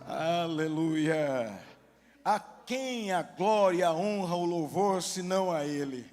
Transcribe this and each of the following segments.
Aleluia! A quem a glória, a honra, o louvor, senão a Ele?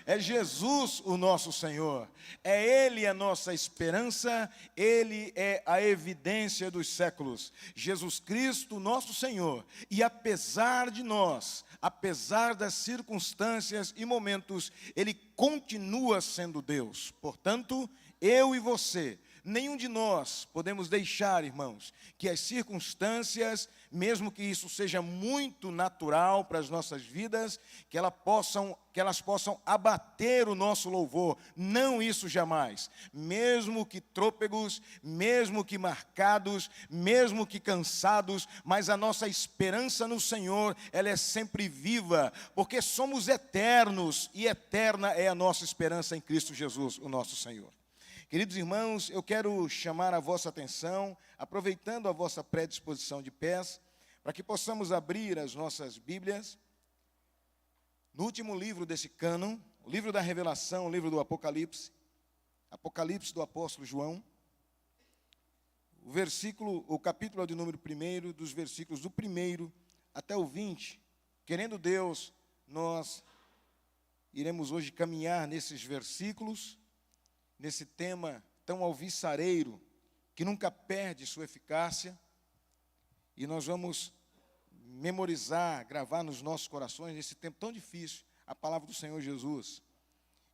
É Jesus o nosso Senhor, é Ele a nossa esperança, Ele é a evidência dos séculos. Jesus Cristo, nosso Senhor, e apesar de nós, apesar das circunstâncias e momentos, Ele continua sendo Deus. Portanto, eu e você, nenhum de nós podemos deixar, irmãos, que as circunstâncias, mesmo que isso seja muito natural para as nossas vidas, que elas possam abater o nosso louvor. Não isso jamais. Mesmo que trôpegos, mesmo que marcados, mesmo que cansados, mas a nossa esperança no Senhor, ela é sempre viva, porque somos eternos e eterna é a nossa esperança em Cristo Jesus, o nosso Senhor. Queridos irmãos, eu quero chamar a vossa atenção, aproveitando a vossa predisposição de pés, para que possamos abrir as nossas Bíblias no último livro desse cânon, o livro da Revelação, o livro do Apocalipse, Apocalipse do apóstolo João, o capítulo de número 1, dos versículos do 1 até o 20. Querendo Deus, nós iremos hoje caminhar nesses versículos, nesse tema tão alvissareiro, que nunca perde sua eficácia, e nós vamos memorizar, gravar nos nossos corações, nesse tempo tão difícil, a palavra do Senhor Jesus.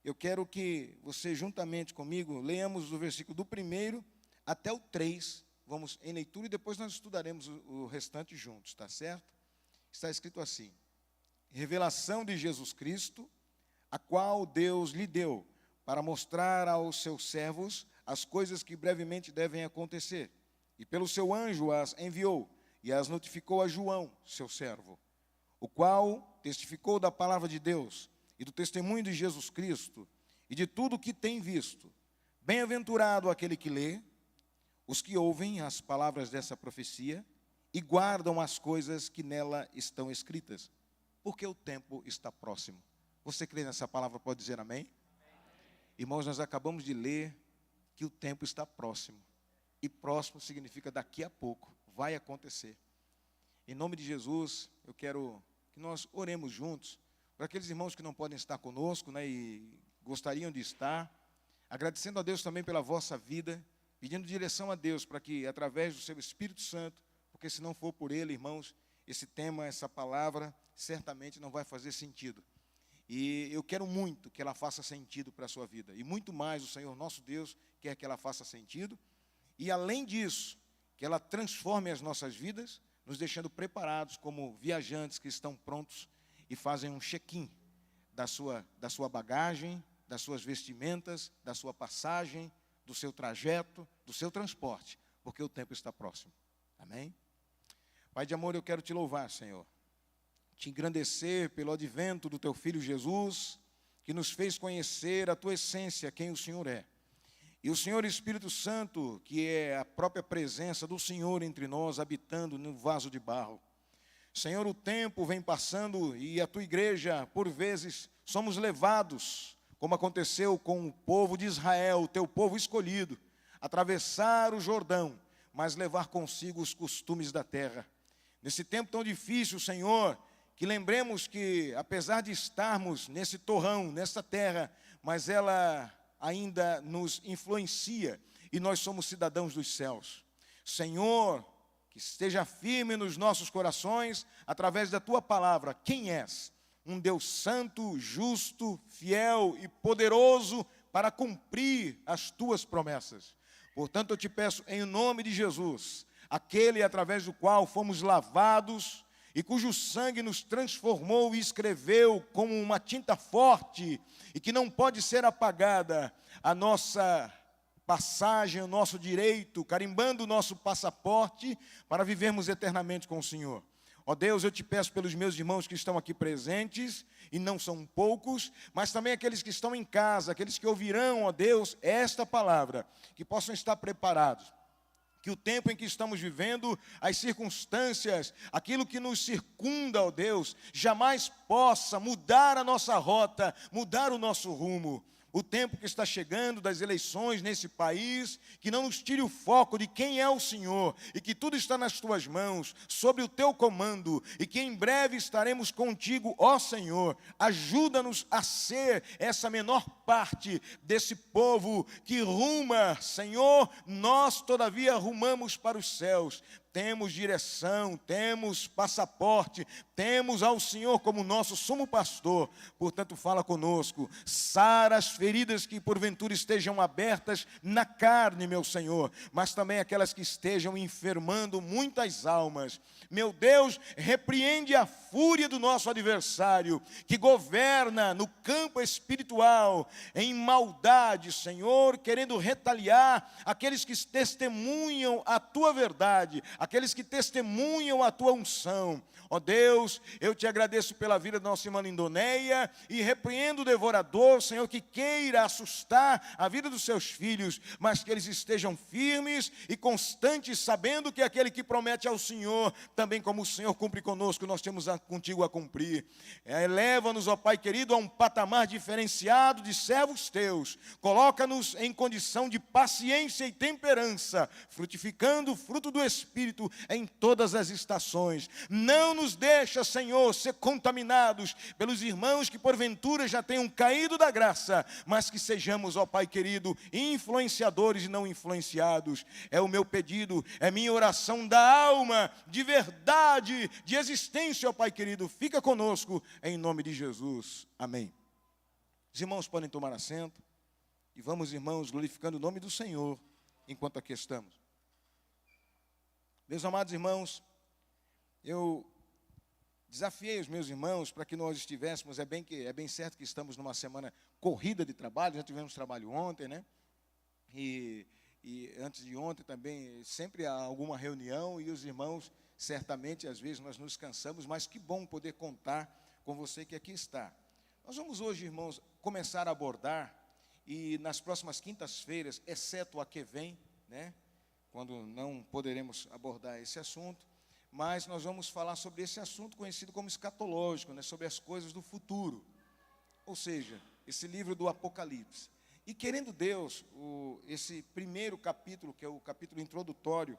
Eu quero que você, juntamente comigo, leamos do versículo do 1 até o 3, vamos em leitura, e depois nós estudaremos o restante juntos, tá certo? Está escrito assim: revelação de Jesus Cristo, a qual Deus lhe deu, para mostrar aos seus servos as coisas que brevemente devem acontecer. E pelo seu anjo as enviou, e as notificou a João, seu servo, o qual testificou da palavra de Deus, e do testemunho de Jesus Cristo, e de tudo o que tem visto. Bem-aventurado aquele que lê, os que ouvem as palavras dessa profecia, e guardam as coisas que nela estão escritas, porque o tempo está próximo. Você crê nessa palavra, pode dizer amém? Irmãos, nós acabamos de ler que o tempo está próximo. E próximo significa daqui a pouco, vai acontecer. Em nome de Jesus, eu quero que nós oremos juntos, para aqueles irmãos que não podem estar conosco, né, e gostariam de estar, agradecendo a Deus também pela vossa vida, pedindo direção a Deus, para que através do seu Espírito Santo, porque se não for por Ele, irmãos, esse tema, essa palavra, certamente não vai fazer sentido. E eu quero muito que ela faça sentido para a sua vida. E muito mais o Senhor nosso Deus quer que ela faça sentido. E além disso, que ela transforme as nossas vidas, nos deixando preparados como viajantes que estão prontos e fazem um check-in da sua bagagem, das suas vestimentas, da sua passagem, do seu trajeto, do seu transporte, porque o tempo está próximo. Amém? Pai de amor, eu quero te louvar, Senhor. Te engrandecer pelo advento do teu Filho Jesus, que nos fez conhecer a tua essência, quem o Senhor é. E o Senhor Espírito Santo, que é a própria presença do Senhor entre nós, habitando no vaso de barro. Senhor, o tempo vem passando e a tua igreja, por vezes, somos levados, como aconteceu com o povo de Israel, o teu povo escolhido, atravessar o Jordão, mas levar consigo os costumes da terra. Nesse tempo tão difícil, Senhor, que lembremos que, apesar de estarmos nesse torrão, nessa terra, mas ela ainda nos influencia e nós somos cidadãos dos céus. Senhor, que esteja firme nos nossos corações, através da Tua palavra, quem és? Um Deus santo, justo, fiel e poderoso para cumprir as Tuas promessas. Portanto, eu te peço em nome de Jesus, aquele através do qual fomos lavados, e cujo sangue nos transformou e escreveu como uma tinta forte e que não pode ser apagada a nossa passagem, o nosso direito, carimbando o nosso passaporte para vivermos eternamente com o Senhor. Ó Deus, eu te peço pelos meus irmãos que estão aqui presentes, e não são poucos, mas também aqueles que estão em casa, aqueles que ouvirão, ó Deus, esta palavra, que possam estar preparados. Que o tempo em que estamos vivendo, as circunstâncias, aquilo que nos circunda, ó Deus, jamais possa mudar a nossa rota, mudar o nosso rumo. o tempo que está chegando das eleições nesse país, que não nos tire o foco de quem é o Senhor, e que tudo está nas tuas mãos, sob o teu comando, e que em breve estaremos contigo, ó Senhor. Ajuda-nos a ser essa menor parte desse povo que ruma, Senhor, nós todavia rumamos para os céus. Temos direção, temos passaporte, temos ao Senhor como nosso sumo pastor. Portanto, fala conosco, sara as feridas que porventura estejam abertas na carne, meu Senhor, mas também aquelas que estejam enfermando muitas almas. Meu Deus, repreende a fúria do nosso adversário, que governa no campo espiritual, em maldade, Senhor, querendo retaliar aqueles que testemunham a tua verdade, aqueles que testemunham a tua unção. Ó Deus, eu te agradeço pela vida da nossa irmã Lindoneia e repreendo o devorador, Senhor, que queira assustar a vida dos seus filhos, mas que eles estejam firmes e constantes, sabendo que aquele que promete ao Senhor, também como o Senhor cumpre conosco, nós temos contigo a cumprir. Eleva-nos, ó Pai querido, a um patamar diferenciado de servos teus. Coloca-nos em condição de paciência e temperança, frutificando o fruto do Espírito em todas as estações. Não nos deixa, Senhor, ser contaminados pelos irmãos que porventura já tenham caído da graça, mas que sejamos, ó Pai querido, influenciadores e não influenciados. É o meu pedido, é minha oração da alma, de verdade, de existência, ó Pai querido. Fica conosco, em nome de Jesus. Amém. Os irmãos podem tomar assento e vamos, irmãos, glorificando o nome do Senhor enquanto aqui estamos. Meus amados irmãos, eu desafiei os meus irmãos para que nós estivéssemos, é bem certo que estamos numa semana corrida de trabalho, já tivemos trabalho ontem, né? E antes de ontem também, sempre há alguma reunião e os irmãos, certamente, às vezes nós nos cansamos, mas que bom poder contar com você que aqui está. Nós vamos hoje, irmãos, começar a abordar, e nas próximas quintas-feiras, exceto a que vem, né? Quando não poderemos abordar esse assunto, mas nós vamos falar sobre esse assunto conhecido como escatológico, né, sobre as coisas do futuro, ou seja, esse livro do Apocalipse. E querendo Deus, esse primeiro capítulo, que é o capítulo introdutório,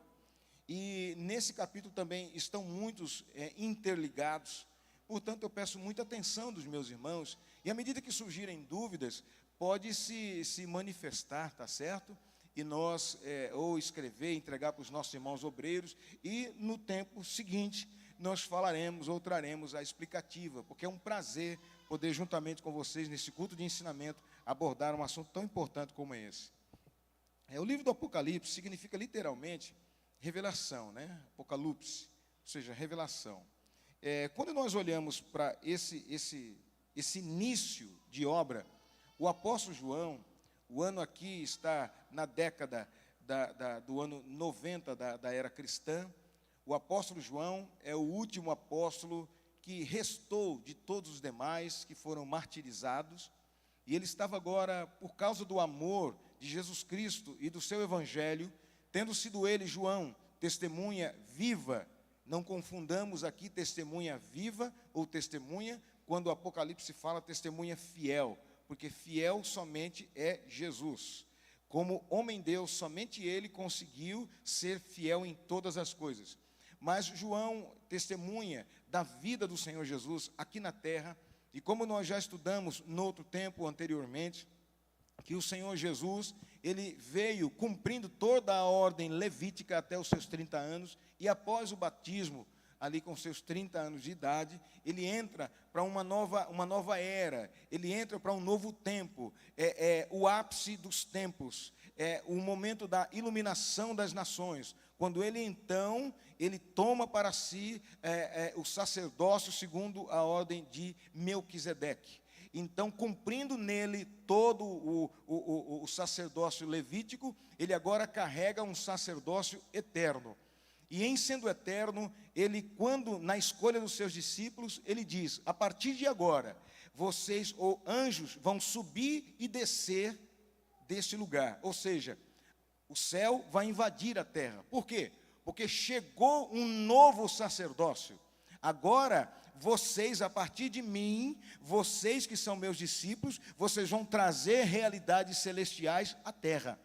e nesse capítulo também estão muitos interligados, portanto eu peço muita atenção dos meus irmãos, e à medida que surgirem dúvidas, pode se manifestar, tá certo? E nós, ou escrever, entregar para os nossos irmãos obreiros, e no tempo seguinte, nós falaremos ou traremos a explicativa, porque é um prazer poder, juntamente com vocês, nesse culto de ensinamento, abordar um assunto tão importante como esse. O livro do Apocalipse significa literalmente revelação, né? Apocalipse, ou seja, revelação. Quando nós olhamos para esse início de obra, o apóstolo João, o ano aqui está na década do ano 90 da era cristã. O apóstolo João é o último apóstolo que restou de todos os demais que foram martirizados. E ele estava agora, por causa do amor de Jesus Cristo e do seu evangelho, tendo sido ele, João, testemunha viva. Não confundamos aqui testemunha viva ou testemunha, quando o Apocalipse fala testemunha fiel, porque fiel somente é Jesus. Como homem-deus, somente ele conseguiu ser fiel em todas as coisas. Mas João testemunha da vida do Senhor Jesus aqui na terra, e como nós já estudamos no outro tempo anteriormente, que o Senhor Jesus, ele veio cumprindo toda a ordem levítica até os seus 30 anos, e após o batismo, ali com seus 30 anos de idade, ele entra para uma nova era, ele entra para um novo tempo, o ápice dos tempos, o momento da iluminação das nações, quando ele então, ele toma para si o sacerdócio segundo a ordem de Melquisedeque. Então, cumprindo nele todo o sacerdócio levítico, ele agora carrega um sacerdócio eterno. E em sendo eterno, ele, quando na escolha dos seus discípulos, ele diz: a partir de agora, vocês, ou anjos, vão subir e descer deste lugar. Ou seja, o céu vai invadir a terra. Por quê? Porque chegou um novo sacerdócio. Agora, vocês, a partir de mim, vocês que são meus discípulos, vocês vão trazer realidades celestiais à terra.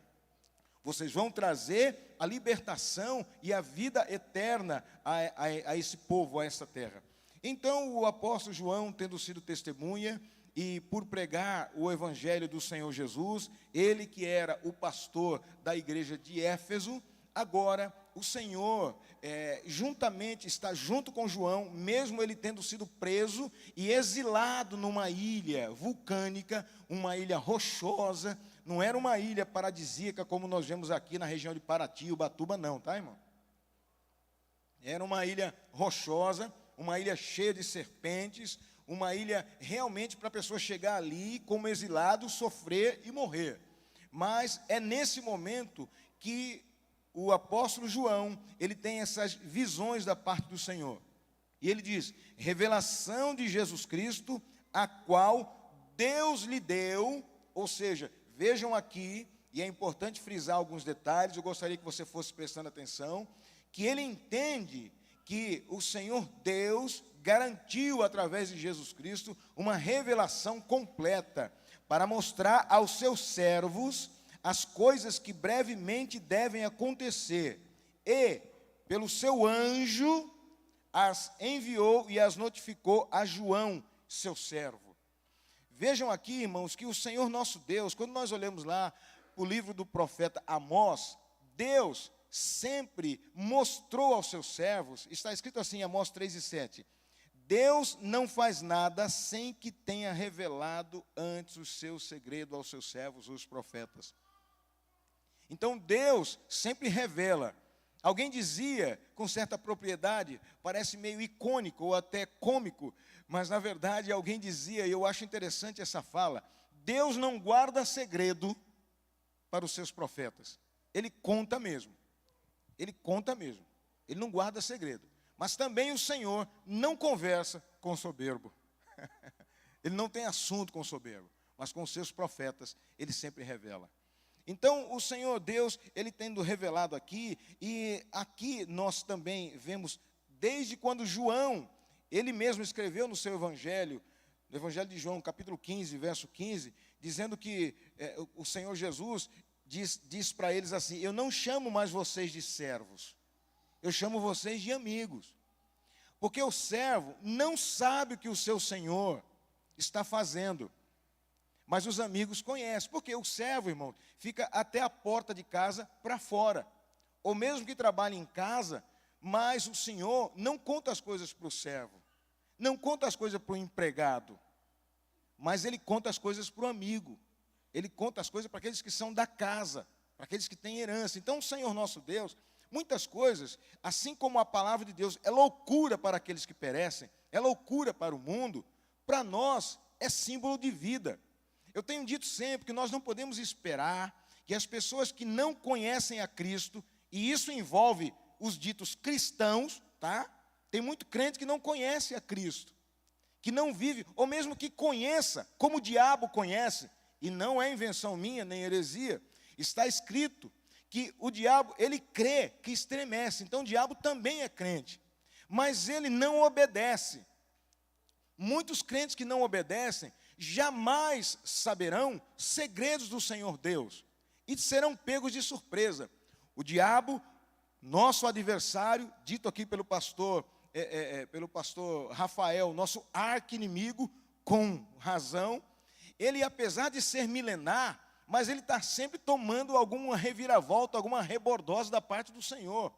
Vocês vão trazer a libertação e a vida eterna a esse povo, a essa terra. Então, o apóstolo João, tendo sido testemunha, e por pregar o evangelho do Senhor Jesus, ele que era o pastor da igreja de Éfeso, agora o Senhor juntamente está junto com João, mesmo ele tendo sido preso e exilado numa ilha vulcânica, uma ilha rochosa. Não era uma ilha paradisíaca como nós vemos aqui na região de Paraty, Ubatuba, não, tá, irmão? Era uma ilha rochosa, uma ilha cheia de serpentes, uma ilha realmente para a pessoa chegar ali como exilado, sofrer e morrer. Mas é nesse momento que o apóstolo João, ele tem essas visões da parte do Senhor. E ele diz, revelação de Jesus Cristo, a qual Deus lhe deu, ou seja, vejam aqui, e é importante frisar alguns detalhes, eu gostaria que você fosse prestando atenção, que ele entende que o Senhor Deus garantiu, através de Jesus Cristo, uma revelação completa, para mostrar aos seus servos as coisas que brevemente devem acontecer, e, pelo seu anjo, as enviou e as notificou a João, seu servo. Vejam aqui, irmãos, que o Senhor nosso Deus, quando nós olhamos lá o livro do profeta Amós, Deus sempre mostrou aos seus servos, está escrito assim, Amós 3:7, Deus não faz nada sem que tenha revelado antes o seu segredo aos seus servos, os profetas. Então Deus sempre revela. Alguém dizia, com certa propriedade, parece meio icônico ou até cômico, mas na verdade alguém dizia, e eu acho interessante essa fala, Deus não guarda segredo para os seus profetas. Ele conta mesmo. Ele conta mesmo. Ele não guarda segredo. Mas também o Senhor não conversa com o soberbo. Ele não tem assunto com o soberbo. Mas com os seus profetas, ele sempre revela. Então, o Senhor Deus, ele tendo revelado aqui, e aqui nós também vemos, desde quando João, ele mesmo escreveu no seu evangelho, no evangelho de João, capítulo 15, verso 15, dizendo que o Senhor Jesus diz para eles assim, eu não chamo mais vocês de servos, eu chamo vocês de amigos. Porque o servo não sabe o que o seu senhor está fazendo, mas os amigos conhecem. Porque o servo, irmão, fica até a porta de casa para fora. Ou mesmo que trabalhe em casa, mas o senhor não conta as coisas para o servo, não conta as coisas para o empregado, mas ele conta as coisas para o amigo. Ele conta as coisas para aqueles que são da casa, para aqueles que têm herança. Então, o Senhor nosso Deus, muitas coisas, assim como a palavra de Deus é loucura para aqueles que perecem, é loucura para o mundo, para nós é símbolo de vida. Eu tenho dito sempre que nós não podemos esperar que as pessoas que não conhecem a Cristo, e isso envolve os ditos cristãos, tá? Tem muito crente que não conhece a Cristo, que não vive, ou mesmo que conheça, como o diabo conhece, e não é invenção minha, nem heresia, está escrito que o diabo, ele crê que estremece, então o diabo também é crente, mas ele não obedece. Muitos crentes que não obedecem, jamais saberão segredos do Senhor Deus, e serão pegos de surpresa. O diabo, nosso adversário, dito aqui pelo pastor Rafael, nosso arqui-inimigo, com razão, ele, apesar de ser milenar, mas ele está sempre tomando alguma reviravolta, alguma rebordosa da parte do Senhor.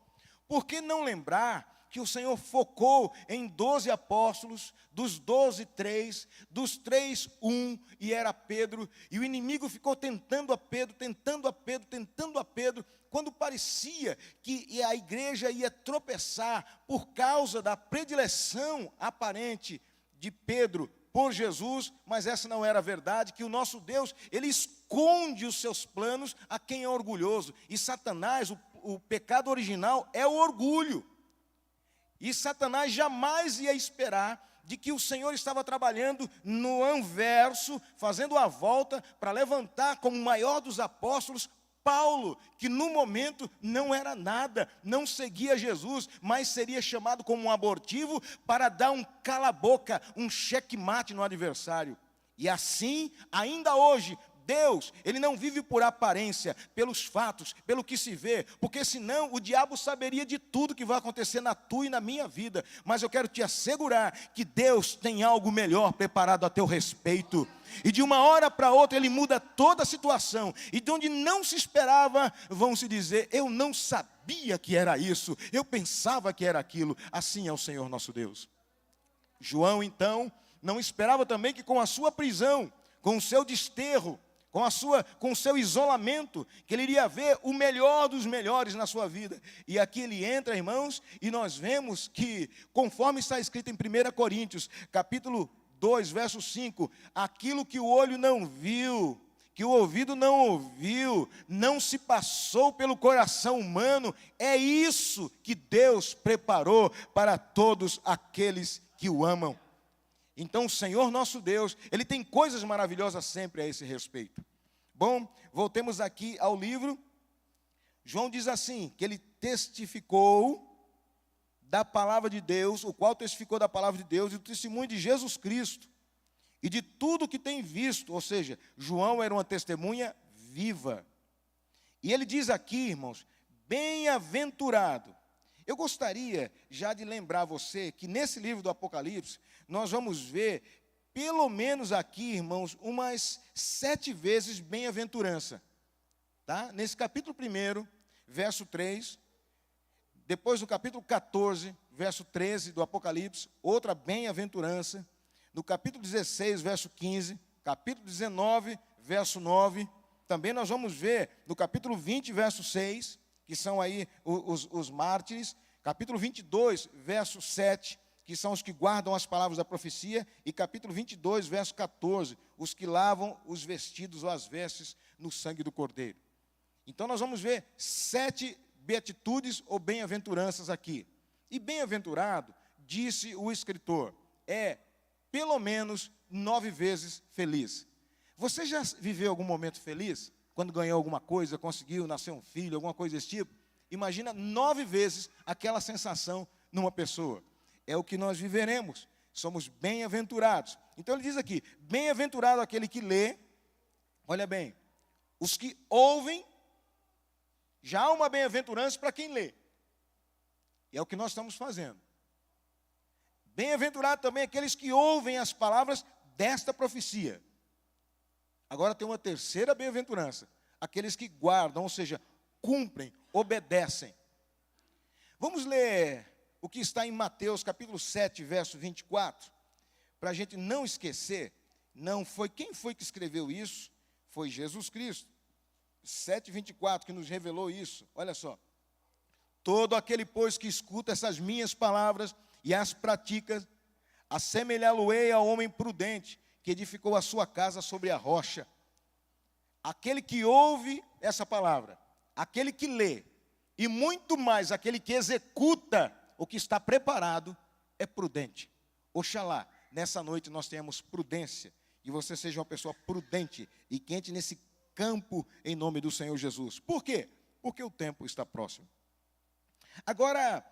Por que não lembrar que o Senhor focou em 12 apóstolos, dos 12, 3, dos 3, 1, e era Pedro, e o inimigo ficou tentando a Pedro, quando parecia que a igreja ia tropeçar por causa da predileção aparente de Pedro por Jesus, mas essa não era a verdade, que o nosso Deus, ele esconde os seus planos a quem é orgulhoso. E Satanás, o pecado original é o orgulho. E Satanás jamais ia esperar de que o Senhor estava trabalhando no anverso, fazendo a volta para levantar como o maior dos apóstolos Paulo, que no momento não era nada, não seguia Jesus, mas seria chamado como um abortivo para dar um cala-boca, um checkmate no adversário. E assim, ainda hoje, Deus, Ele não vive por aparência, pelos fatos, pelo que se vê, porque senão o diabo saberia de tudo que vai acontecer na tua e na minha vida. Mas eu quero te assegurar que Deus tem algo melhor preparado a teu respeito. E de uma hora para outra Ele muda toda a situação. E de onde não se esperava, vão se dizer, eu não sabia que era isso, eu pensava que era aquilo. Assim é o Senhor nosso Deus. João, então, não esperava também que com a sua prisão, com o seu desterro, com o seu isolamento, que ele iria ver o melhor dos melhores na sua vida. E aqui ele entra, irmãos, e nós vemos que, conforme está escrito em 1 Coríntios, capítulo 2, verso 5, aquilo que o olho não viu, que o ouvido não ouviu, não se passou pelo coração humano, é isso que Deus preparou para todos aqueles que o amam. Então o Senhor nosso Deus, Ele tem coisas maravilhosas sempre a esse respeito. Bom, voltemos aqui ao livro. João diz assim, que ele testificou da palavra de Deus, o qual testificou da palavra de Deus e do testemunho de Jesus Cristo. E de tudo que tem visto, ou seja, João era uma testemunha viva. E ele diz aqui, irmãos, bem-aventurado. Eu gostaria já de lembrar você que nesse livro do Apocalipse, nós vamos ver, pelo menos aqui, irmãos, umas 7 vezes bem-aventurança. Tá? Nesse capítulo 1, verso 3, depois do capítulo 14, verso 13 do Apocalipse, outra bem-aventurança. No capítulo 16, verso 15, capítulo 19, verso 9, também nós vamos ver no capítulo 20, verso 6, que são aí os mártires, capítulo 22, verso 7, que são os que guardam as palavras da profecia, e capítulo 22, verso 14, os que lavam os vestidos ou as vestes no sangue do Cordeiro. Então nós vamos ver 7 beatitudes ou bem-aventuranças aqui. E bem-aventurado, disse o escritor, é pelo menos 9 vezes feliz. Você já viveu algum momento feliz? Quando ganhou alguma coisa, conseguiu nascer um filho, alguma coisa desse tipo? Imagina 9 vezes aquela sensação numa pessoa. É o que nós viveremos. Somos bem-aventurados. Então ele diz aqui, bem-aventurado aquele que lê. Olha bem, os que ouvem, já há uma bem-aventurança para quem lê. E é o que nós estamos fazendo. Bem-aventurado também aqueles que ouvem as palavras desta profecia. Agora tem uma terceira bem-aventurança. Aqueles que guardam, ou seja, cumprem, obedecem. Vamos ler o que está em Mateus, capítulo 7, verso 24. Para a gente não esquecer, quem foi que escreveu isso? Foi Jesus Cristo. 7:24 que nos revelou isso. Olha só. Todo aquele, pois, que escuta essas minhas palavras e as pratica, assemelhá-lo-ei ao homem prudente, que edificou a sua casa sobre a rocha. Aquele que ouve essa palavra, aquele que lê, e muito mais aquele que executa o que está preparado, é prudente. Oxalá, nessa noite nós tenhamos prudência, e você seja uma pessoa prudente, e que entre nesse campo em nome do Senhor Jesus. Por quê? Porque o tempo está próximo. Agora,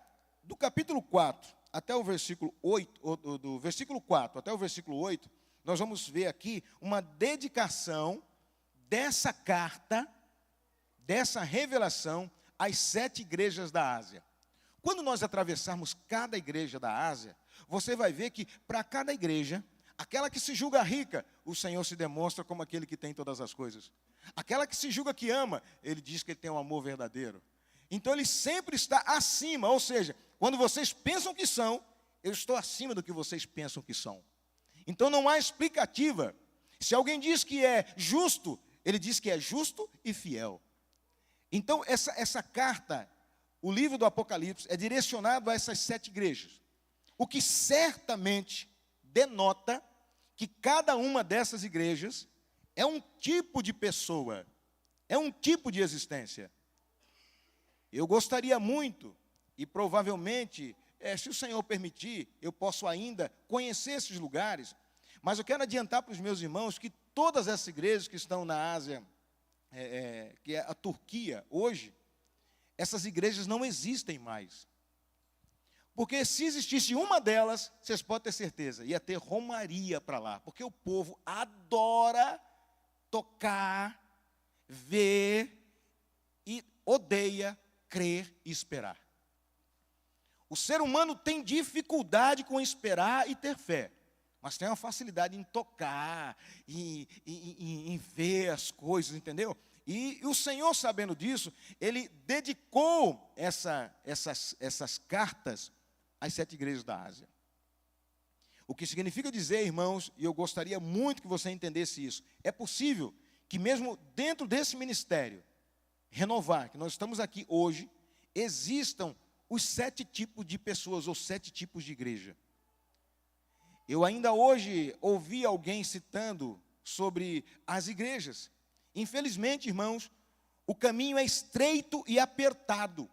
do capítulo 4 até o versículo 8, do versículo 4 até o versículo 8, nós vamos ver aqui uma dedicação dessa carta, dessa revelação às 7 igrejas da Ásia. Quando nós atravessarmos cada igreja da Ásia, você vai ver que para cada igreja, aquela que se julga rica, o Senhor se demonstra como aquele que tem todas as coisas. Aquela que se julga que ama, Ele diz que Ele tem um amor verdadeiro. Então Ele sempre está acima, ou seja, quando vocês pensam que são, eu estou acima do que vocês pensam que são. Então não há explicativa. Se alguém diz que é justo, Ele diz que é justo e fiel. Então essa carta, o livro do Apocalipse, é direcionado a essas 7 igrejas. O que certamente denota que cada uma dessas igrejas é um tipo de pessoa, é um tipo de existência. Eu gostaria muito, e provavelmente, se o Senhor permitir, eu posso ainda conhecer esses lugares, mas eu quero adiantar para os meus irmãos que todas essas igrejas que estão na Ásia que é a Turquia, hoje, essas igrejas não existem mais. Porque se existisse uma delas, vocês podem ter certeza, ia ter romaria para lá. Porque o povo adora tocar, ver e odeia crer e esperar. O ser humano tem dificuldade com esperar e ter fé, mas tem uma facilidade em tocar, em ver as coisas, entendeu? E o Senhor, sabendo disso, Ele dedicou essas cartas às 7 igrejas da Ásia. O que significa dizer, irmãos, e eu gostaria muito que você entendesse isso, é possível que mesmo dentro desse ministério, renovar, que nós estamos aqui hoje, existam os 7 tipos de pessoas, ou 7 tipos de igreja. Eu ainda hoje ouvi alguém citando sobre as igrejas. Infelizmente, irmãos, o caminho é estreito e apertado.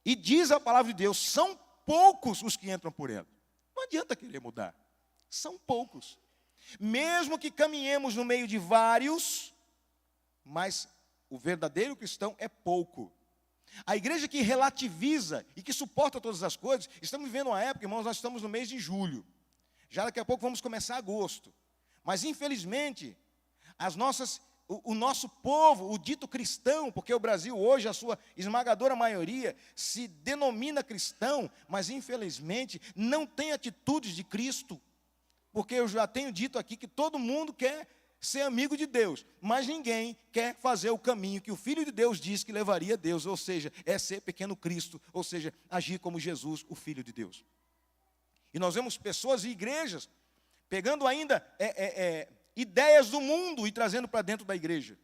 E diz a palavra de Deus, são poucos os que entram por ela. Não adianta querer mudar. São poucos. Mesmo que caminhemos no meio de vários, mas o verdadeiro cristão é pouco. A igreja que relativiza e que suporta todas as coisas, estamos vivendo uma época, irmãos, nós estamos no mês de julho. Já daqui a pouco vamos começar agosto. Mas, infelizmente, o nosso povo, o dito cristão, porque o Brasil hoje, a sua esmagadora maioria, se denomina cristão, mas, infelizmente, não tem atitudes de Cristo. Porque eu já tenho dito aqui que todo mundo quer ser amigo de Deus, mas ninguém quer fazer o caminho que o Filho de Deus disse que levaria a Deus, ou seja, é ser pequeno Cristo, ou seja, agir como Jesus, o Filho de Deus. E nós vemos pessoas e igrejas pegando ainda ideias do mundo e trazendo para dentro da igreja.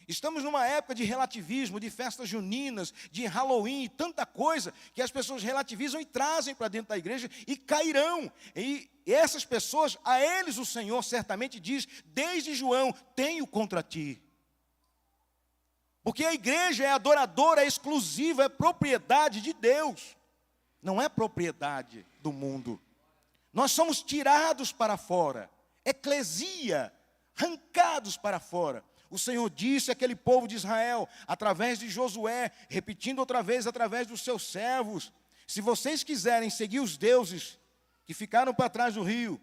Estamos numa época de relativismo, de festas juninas, de Halloween e tanta coisa que as pessoas relativizam e trazem para dentro da igreja e cairão. E essas pessoas, a eles o Senhor certamente diz, desde João, tenho contra ti. Porque a igreja é adoradora, é exclusiva, é propriedade de Deus. Não é propriedade do mundo. Nós somos tirados para fora, eclesia, arrancados para fora. O Senhor disse àquele povo de Israel, através de Josué, repetindo outra vez, através dos seus servos, se vocês quiserem seguir os deuses que ficaram para trás do rio,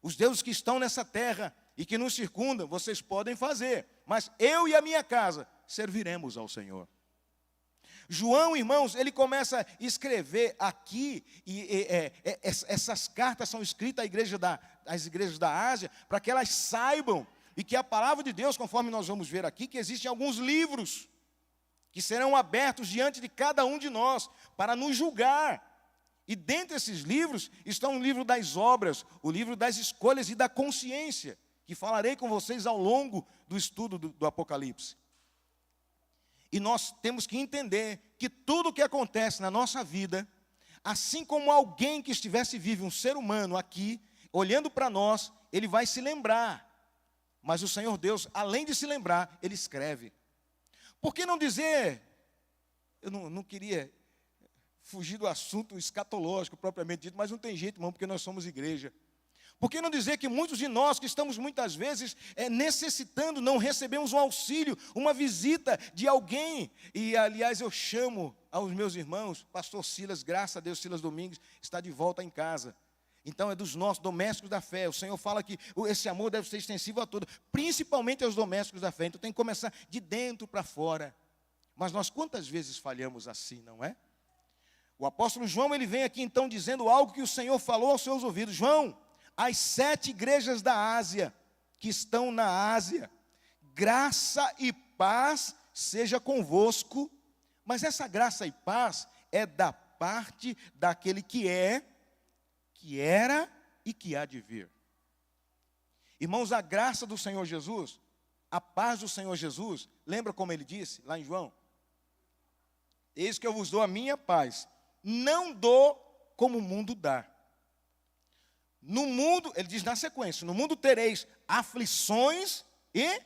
os deuses que estão nessa terra e que nos circundam, vocês podem fazer, mas eu e a minha casa serviremos ao Senhor. João, irmãos, ele começa a escrever aqui, essas cartas são escritas às igrejas da Ásia, para que elas saibam, e que a palavra de Deus, conforme nós vamos ver aqui, que existem alguns livros, que serão abertos diante de cada um de nós, para nos julgar. E dentre esses livros, está o livro das obras, o livro das escolhas e da consciência, que falarei com vocês ao longo do estudo do Apocalipse. E nós temos que entender que tudo o que acontece na nossa vida, assim como alguém que estivesse vivo, um ser humano aqui, olhando para nós, ele vai se lembrar. Mas o Senhor Deus, além de se lembrar, Ele escreve. Por que não dizer, eu não queria fugir do assunto escatológico propriamente dito, mas não tem jeito, irmão, porque nós somos igreja. Por que não dizer que muitos de nós que estamos muitas vezes necessitando, não recebemos um auxílio, uma visita de alguém? E, aliás, eu chamo aos meus irmãos, pastor Silas, graças a Deus, Silas Domingues, está de volta em casa. Então é dos nossos domésticos da fé. O Senhor fala que esse amor deve ser extensivo a todos, principalmente aos domésticos da fé. Então tem que começar de dentro para fora. Mas nós quantas vezes falhamos assim, não é? O apóstolo João, ele vem aqui então dizendo algo que o Senhor falou aos seus ouvidos. João, as 7 igrejas da Ásia, que estão na Ásia, graça e paz seja convosco. Mas essa graça e paz é da parte daquele que é, que era e que há de vir. Irmãos, a graça do Senhor Jesus, a paz do Senhor Jesus, lembra como ele disse lá em João? Eis que eu vos dou a minha paz, não dou como o mundo dá. No mundo, ele diz na sequência, no mundo tereis aflições e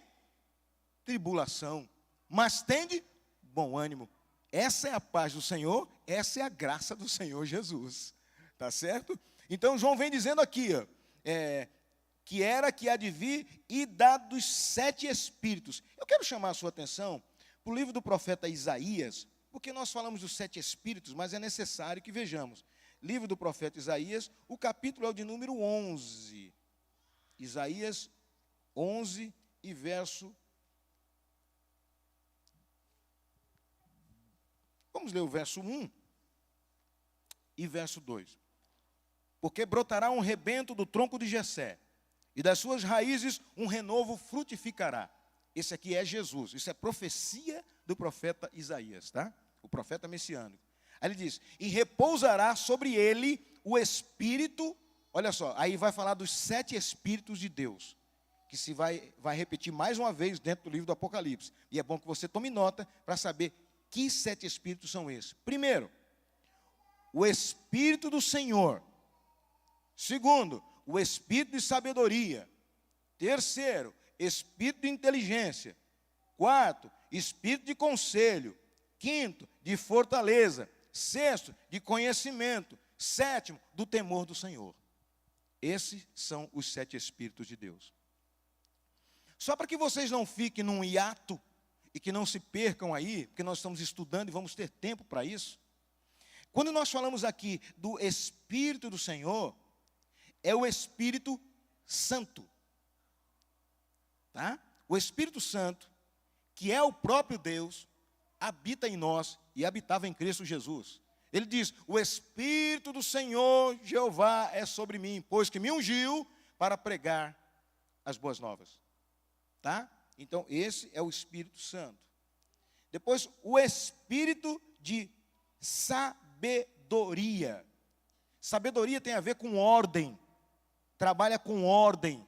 tribulação, mas tende bom ânimo. Essa é a paz do Senhor, essa é a graça do Senhor Jesus. Tá certo? Então, João vem dizendo aqui, que era, que há de vir, e da dos 7 espíritos. Eu quero chamar a sua atenção para o livro do profeta Isaías, porque nós falamos dos 7 espíritos, mas é necessário que vejamos. Livro do profeta Isaías, o capítulo é o de número 11. Isaías 11 e verso... Vamos ler o verso 1 e verso 2. Porque brotará um rebento do tronco de Jessé, e das suas raízes um renovo frutificará. Esse aqui é Jesus, isso é profecia do profeta Isaías, tá? O profeta messiânico. Aí ele diz, e repousará sobre ele o Espírito, olha só, aí vai falar dos 7 Espíritos de Deus, que se vai repetir mais uma vez dentro do livro do Apocalipse. E é bom que você tome nota para saber que 7 Espíritos são esses. Primeiro, o Espírito do Senhor. Segundo, o Espírito de sabedoria. Terceiro, Espírito de inteligência. Quarto, Espírito de conselho. Quinto, de fortaleza. Sexto, de conhecimento. Sétimo, do temor do Senhor. Esses são os 7 Espíritos de Deus. Só para que vocês não fiquem num hiato e que não se percam aí, porque nós estamos estudando e vamos ter tempo para isso. Quando nós falamos aqui do Espírito do Senhor, é o Espírito Santo. Tá? O Espírito Santo, que é o próprio Deus, habita em nós e habitava em Cristo Jesus. Ele diz, o Espírito do Senhor Jeová é sobre mim, pois que me ungiu para pregar as boas novas. Tá? Então, esse é o Espírito Santo. Depois, o Espírito de sabedoria. Sabedoria tem a ver com ordem. Trabalha com ordem.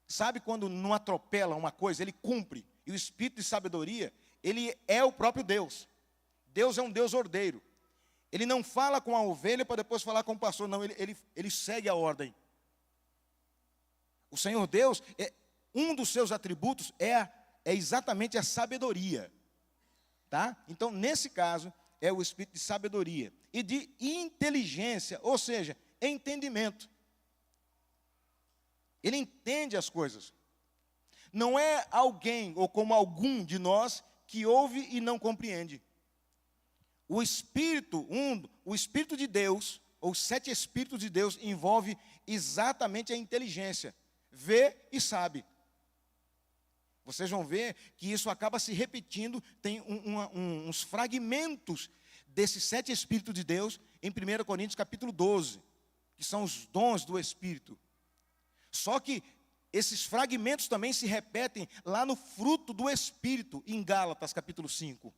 Sabe quando não atropela uma coisa, ele cumpre. E o Espírito de sabedoria, ele é o próprio Deus. Deus é um Deus ordeiro. Ele não fala com a ovelha para depois falar com o pastor, não, ele segue a ordem. O Senhor Deus, um dos seus atributos é exatamente a sabedoria. Tá? Então, nesse caso, é o Espírito de sabedoria e de inteligência, ou seja, entendimento. Ele entende as coisas. Não é alguém, ou como algum de nós, que ouve e não compreende. O Espírito de Deus, ou os 7 Espíritos de Deus, envolve exatamente a inteligência. Vê e sabe. Vocês vão ver que isso acaba se repetindo, tem uns fragmentos desses 7 Espíritos de Deus em 1 Coríntios capítulo 12, que são os dons do Espírito. Só que esses fragmentos também se repetem lá no fruto do Espírito, em Gálatas capítulo 5.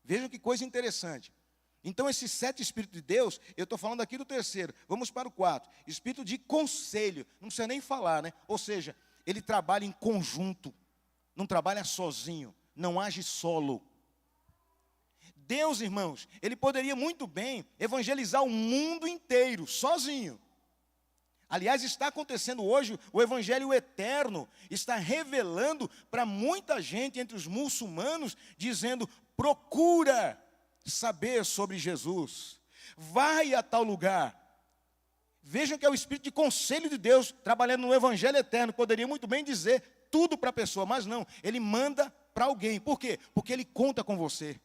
Vejam que coisa interessante. Então, esses 7 Espíritos de Deus, eu estou falando aqui do terceiro, vamos para o 4. Espírito de conselho, não precisa nem falar, né? Ou seja, ele trabalha em conjunto, não trabalha sozinho, não age solo. Deus, irmãos, ele poderia muito bem evangelizar o mundo inteiro, sozinho. Aliás, está acontecendo hoje, o Evangelho eterno está revelando para muita gente entre os muçulmanos, dizendo, procura saber sobre Jesus, vai a tal lugar. Vejam que é o Espírito de conselho de Deus, trabalhando no Evangelho eterno, poderia muito bem dizer tudo para a pessoa, mas não, ele manda para alguém. Por quê? Porque ele conta com você.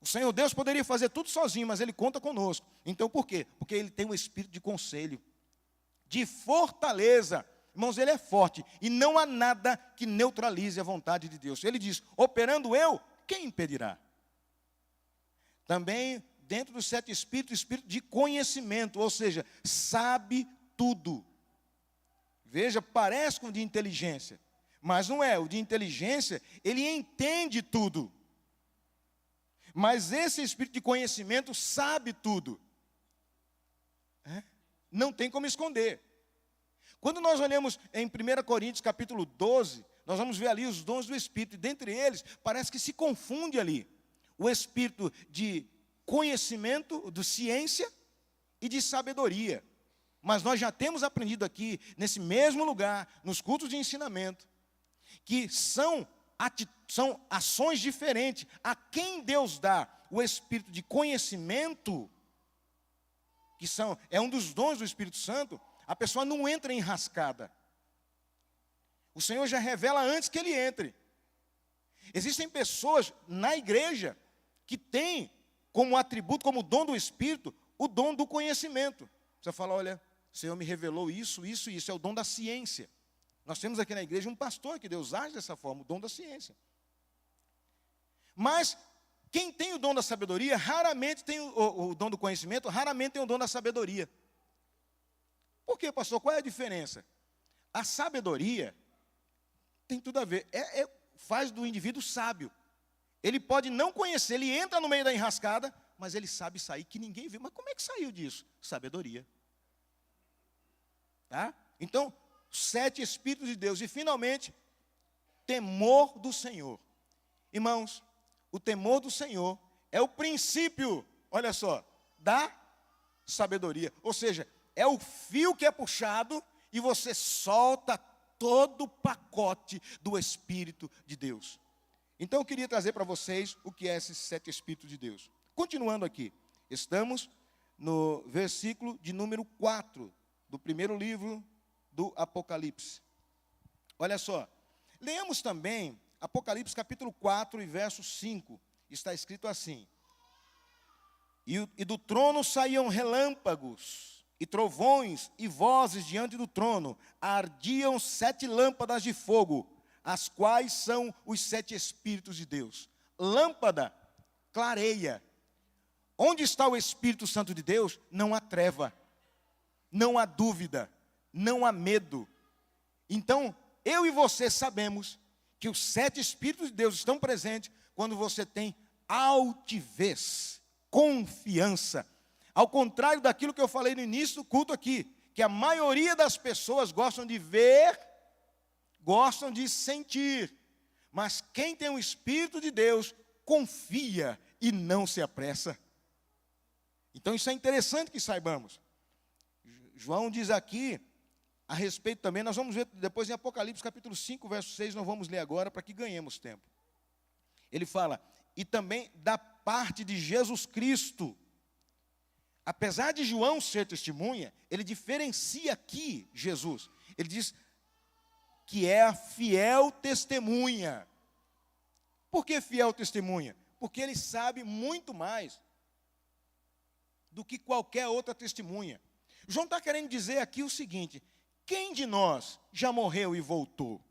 O Senhor Deus poderia fazer tudo sozinho, mas ele conta conosco. Então, por quê? Porque ele tem um espírito de conselho, de fortaleza. Irmãos, ele é forte e não há nada que neutralize a vontade de Deus. Ele diz, operando eu, quem impedirá? Também, dentro dos 7 espíritos, espírito de conhecimento, ou seja, sabe tudo. Veja, parece com o de inteligência, mas não é. O de inteligência, ele entende tudo. Mas esse espírito de conhecimento sabe tudo. Não tem como esconder. Quando nós olhamos em 1 Coríntios capítulo 12, nós vamos ver ali os dons do Espírito. E dentre eles, parece que se confunde ali o espírito de conhecimento, de ciência e de sabedoria. Mas nós já temos aprendido aqui, nesse mesmo lugar, nos cultos de ensinamento, que são ações diferentes. A quem Deus dá o espírito de conhecimento, é um dos dons do Espírito Santo, a pessoa não entra enrascada. O Senhor já revela antes que ele entre. Existem pessoas na igreja que têm como atributo, como dom do Espírito, o dom do conhecimento. Você fala, olha, o Senhor me revelou isso, isso e isso, é o dom da ciência. Nós temos aqui na igreja um pastor que Deus age dessa forma, o dom da ciência. Mas quem tem o dom da sabedoria, raramente tem o dom do conhecimento, raramente tem o dom da sabedoria. Por quê, pastor? Qual é a diferença? A sabedoria tem tudo a ver, faz do indivíduo sábio. Ele pode não conhecer, ele entra no meio da enrascada, mas ele sabe sair, que ninguém vê. Mas como é que saiu disso? Sabedoria. Tá? Então, 7 Espíritos de Deus. E, finalmente, temor do Senhor. Irmãos, o temor do Senhor é o princípio, olha só, da sabedoria. Ou seja, é o fio que é puxado e você solta todo o pacote do Espírito de Deus. Então, eu queria trazer para vocês o que é esses 7 Espíritos de Deus. Continuando aqui, estamos no versículo de número 4 do primeiro livro do Apocalipse. Olha só, leamos também Apocalipse capítulo 4 e verso 5. Está escrito assim: E do trono saíam relâmpagos, e trovões, e vozes diante do trono. Ardiam 7 lâmpadas de fogo, as quais são os 7 Espíritos de Deus. Lâmpada clareia. Onde está o Espírito Santo de Deus? Não há treva, não há dúvida, não há medo. Então, eu e você sabemos que os 7 Espíritos de Deus estão presentes quando você tem altivez, confiança. Ao contrário daquilo que eu falei no início do culto aqui, que a maioria das pessoas gostam de ver, gostam de sentir. Mas quem tem o Espírito de Deus, confia e não se apressa. Então isso é interessante que saibamos. João diz aqui, a respeito também, nós vamos ver depois em Apocalipse capítulo 5, verso 6, nós vamos ler agora para que ganhemos tempo. Ele fala, e também da parte de Jesus Cristo. Apesar de João ser testemunha, ele diferencia aqui Jesus. Ele diz que é a fiel testemunha. Por que fiel testemunha? Porque ele sabe muito mais do que qualquer outra testemunha. João está querendo dizer aqui o seguinte: quem de nós já morreu e voltou?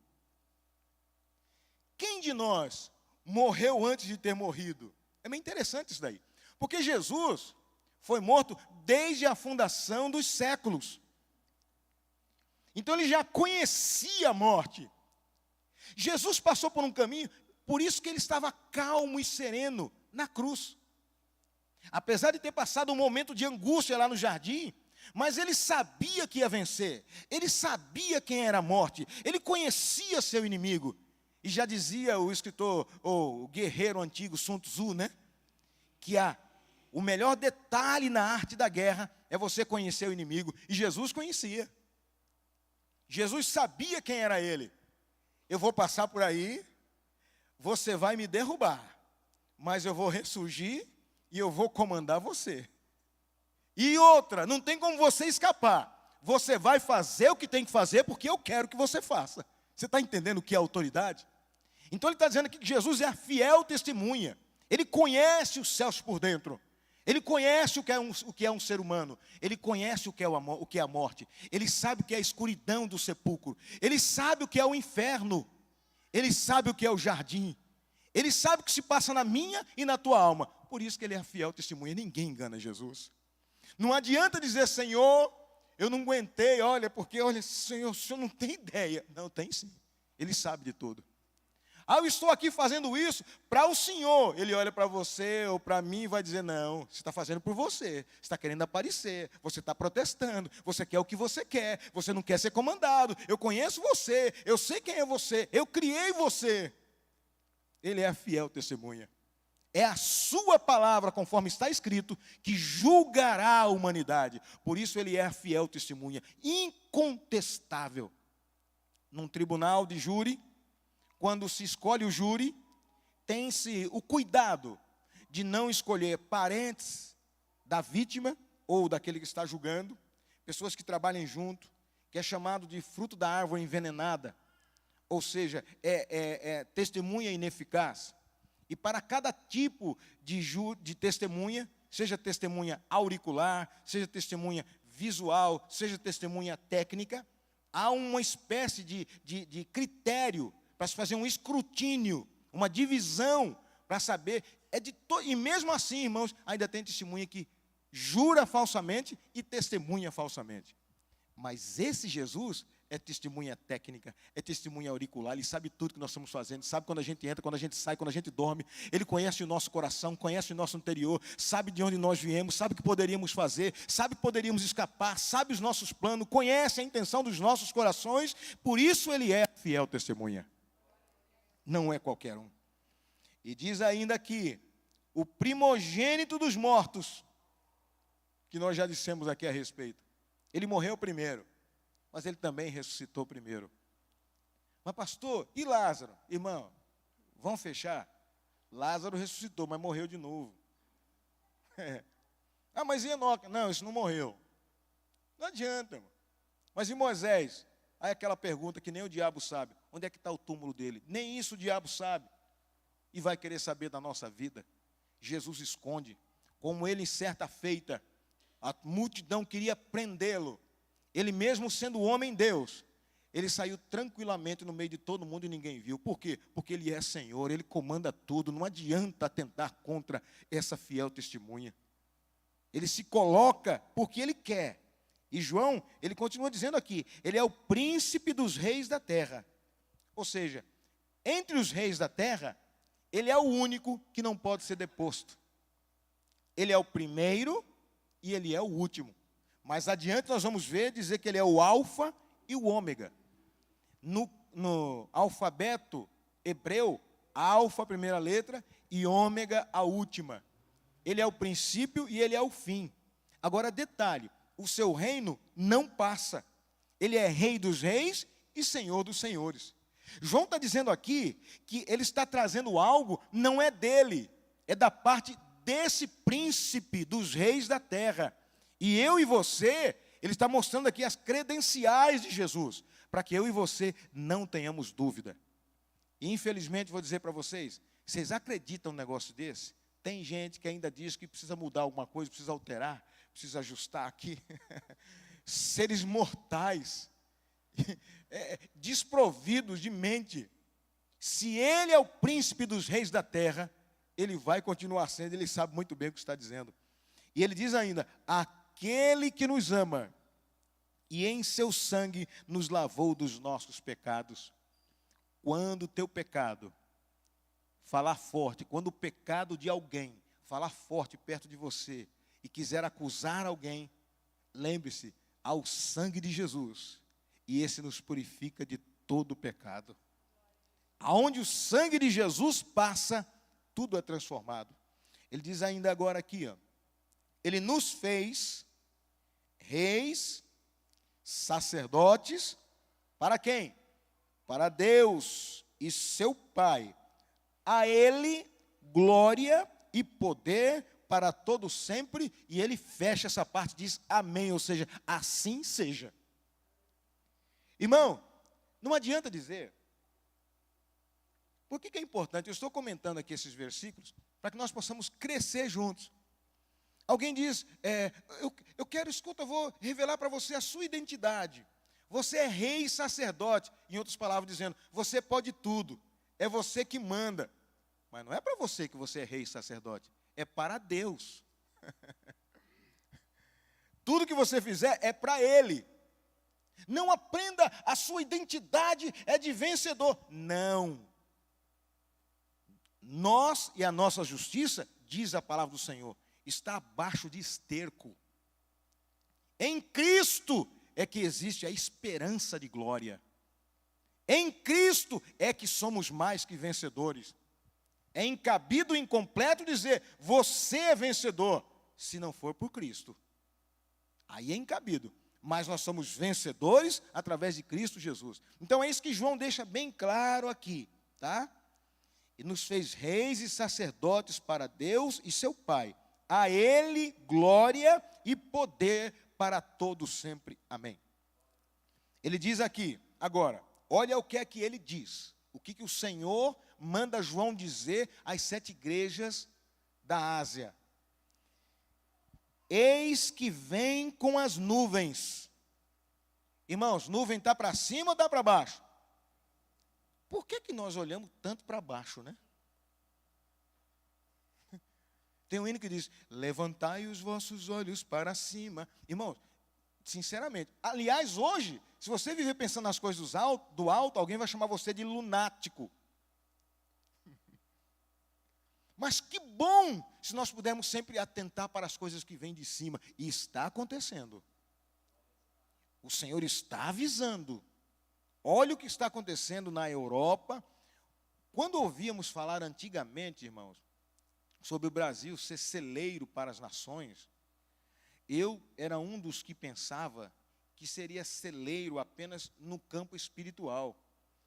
Quem de nós morreu antes de ter morrido? É meio interessante isso daí. Porque Jesus foi morto desde a fundação dos séculos. Então ele já conhecia a morte. Jesus passou por um caminho, por isso que ele estava calmo e sereno na cruz. Apesar de ter passado um momento de angústia lá no jardim, mas ele sabia que ia vencer. Ele sabia quem era a morte. Ele conhecia seu inimigo. E já dizia o escritor, o guerreiro antigo Sun Tzu, né? Que o melhor detalhe na arte da guerra é você conhecer o inimigo. E Jesus conhecia. Jesus sabia quem era ele. Eu vou passar por aí, você vai me derrubar, mas eu vou ressurgir e eu vou comandar você. E outra, não tem como você escapar. Você vai fazer o que tem que fazer porque eu quero que você faça. Você está entendendo o que é autoridade? Então ele está dizendo aqui que Jesus é a fiel testemunha. Ele conhece os céus por dentro. Ele conhece o que é um ser humano. Ele conhece o que é a morte. Ele sabe o que é a escuridão do sepulcro. Ele sabe o que é o inferno. Ele sabe o que é o jardim. Ele sabe o que se passa na minha e na tua alma. Por isso que ele é a fiel testemunha. Ninguém engana Jesus. Não adianta dizer, Senhor, eu não aguentei, olha, Senhor, o Senhor não tem ideia. Não, tem sim. Ele sabe de tudo. Eu estou aqui fazendo isso para o Senhor. Ele olha para você ou para mim e vai dizer, não, você está fazendo por você. Você está querendo aparecer, você está protestando, você quer o que você quer, você não quer ser comandado. Eu conheço você, eu sei quem é você, eu criei você. Ele é a fiel testemunha. É a sua palavra, conforme está escrito, que julgará a humanidade. Por isso ele é a fiel testemunha, incontestável. Num tribunal de júri, quando se escolhe o júri, tem-se o cuidado de não escolher parentes da vítima ou daquele que está julgando, pessoas que trabalhem junto, que é chamado de fruto da árvore envenenada, ou seja, testemunha ineficaz. E para cada tipo de testemunha, seja testemunha auricular, seja testemunha visual, seja testemunha técnica, há uma espécie de critério para se fazer um escrutínio, uma divisão, para saber. E mesmo assim, irmãos, ainda tem testemunha que jura falsamente e testemunha falsamente. Mas esse Jesus é testemunha técnica, é testemunha auricular, ele sabe tudo que nós estamos fazendo, sabe quando a gente entra, quando a gente sai, quando a gente dorme, ele conhece o nosso coração, conhece o nosso interior, sabe de onde nós viemos, sabe o que poderíamos fazer, sabe que poderíamos escapar, sabe os nossos planos, conhece a intenção dos nossos corações, por isso ele é fiel testemunha. Não é qualquer um. E diz ainda aqui, o primogênito dos mortos, que nós já dissemos aqui a respeito, ele morreu primeiro, mas ele também ressuscitou primeiro. Mas pastor, e Lázaro? Irmão, vamos fechar? Lázaro ressuscitou, mas morreu de novo. Ah, mas e Enoque? Não, isso não morreu. Não adianta, irmão. Mas e Moisés? Aí aquela pergunta que nem o diabo sabe. Onde é que está o túmulo dele? Nem isso o diabo sabe. E vai querer saber da nossa vida. Jesus esconde. Como ele em certa feita, a multidão queria prendê-lo. Ele mesmo sendo homem Deus, ele saiu tranquilamente no meio de todo mundo e ninguém viu. Por quê? Porque ele é Senhor, ele comanda tudo. Não adianta tentar contra essa fiel testemunha. Ele se coloca porque ele quer. E João, ele continua dizendo aqui, ele é o príncipe dos reis da terra. Ou seja, entre os reis da terra, ele é o único que não pode ser deposto. Ele é o primeiro e ele é o último. Mais adiante nós vamos ver, dizer que ele é o alfa e o ômega. No alfabeto hebreu, alfa a primeira letra e ômega a última. Ele é o princípio e ele é o fim. Agora detalhe, o seu reino não passa. Ele é rei dos reis e senhor dos senhores. João está dizendo aqui que ele está trazendo algo, não é dele, é da parte desse príncipe dos reis da terra. E eu e você, ele está mostrando aqui as credenciais de Jesus, para que eu e você não tenhamos dúvida. E infelizmente, vou dizer para vocês, vocês acreditam num negócio desse? Tem gente que ainda diz que precisa mudar alguma coisa, precisa alterar, precisa ajustar aqui. Seres mortais, desprovidos de mente. Se ele é o príncipe dos reis da terra, ele vai continuar sendo, ele sabe muito bem o que está dizendo. E ele diz ainda, aquele que nos ama e em seu sangue nos lavou dos nossos pecados. Quando o teu pecado falar forte, quando o pecado de alguém falar forte perto de você e quiser acusar alguém, lembre-se, ao sangue de Jesus, e esse nos purifica de todo o pecado. Aonde o sangue de Jesus passa, tudo é transformado. Ele diz ainda agora aqui, ó, ele nos fez reis, sacerdotes, para quem? Para Deus e seu Pai. A ele glória e poder para todo sempre. E ele fecha essa parte, diz amém, ou seja, assim seja. Irmão, não adianta dizer. Por que é importante? Eu estou comentando aqui esses versículos para que nós possamos crescer juntos. Alguém diz, eu quero, escuta, eu vou revelar para você a sua identidade. Você é rei e sacerdote. Em outras palavras, dizendo, você pode tudo. É você que manda. Mas não é para você que você é rei e sacerdote. É para Deus. Tudo que você fizer é para Ele. Não aprenda a sua identidade é de vencedor. Não. Nós e a nossa justiça, diz a palavra do Senhor, está abaixo de esterco. Em Cristo é que existe a esperança de glória. Em Cristo é que somos mais que vencedores. É incabido e incompleto dizer, você é vencedor, se não for por Cristo. Aí é incabido. Mas nós somos vencedores através de Cristo Jesus. Então é isso que João deixa bem claro aqui, tá? E nos fez reis e sacerdotes para Deus e seu Pai. A Ele glória e poder para todo sempre. Amém. Ele diz aqui, agora, olha o que é que ele diz. O que que o Senhor manda João dizer às 7 igrejas da Ásia. Eis que vem com as nuvens. Irmãos, nuvem está para cima ou está para baixo? Por que que nós olhamos tanto para baixo, né? Tem um hino que diz, levantai os vossos olhos para cima. Irmãos, sinceramente, aliás, hoje, se você viver pensando nas coisas do alto, alguém vai chamar você de lunático. Mas que bom se nós pudermos sempre atentar para as coisas que vêm de cima. E está acontecendo. O Senhor está avisando. Olha o que está acontecendo na Europa. Quando ouvíamos falar antigamente, irmãos, sobre o Brasil ser celeiro para as nações, eu era um dos que pensava que seria celeiro apenas no campo espiritual.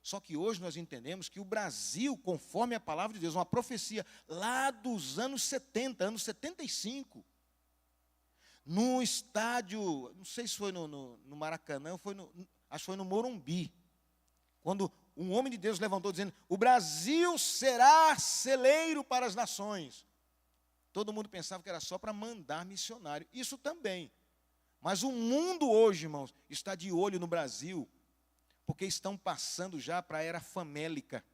Só que hoje nós entendemos que o Brasil, conforme a palavra de Deus, uma profecia lá dos anos 70, anos 75, no estádio, não sei se foi no Maracanã, acho que foi no Morumbi, quando um homem de Deus levantou dizendo, o Brasil será celeiro para as nações. Todo mundo pensava que era só para mandar missionário, isso também. Mas o mundo hoje, irmãos, está de olho no Brasil, porque estão passando já para a era famélica.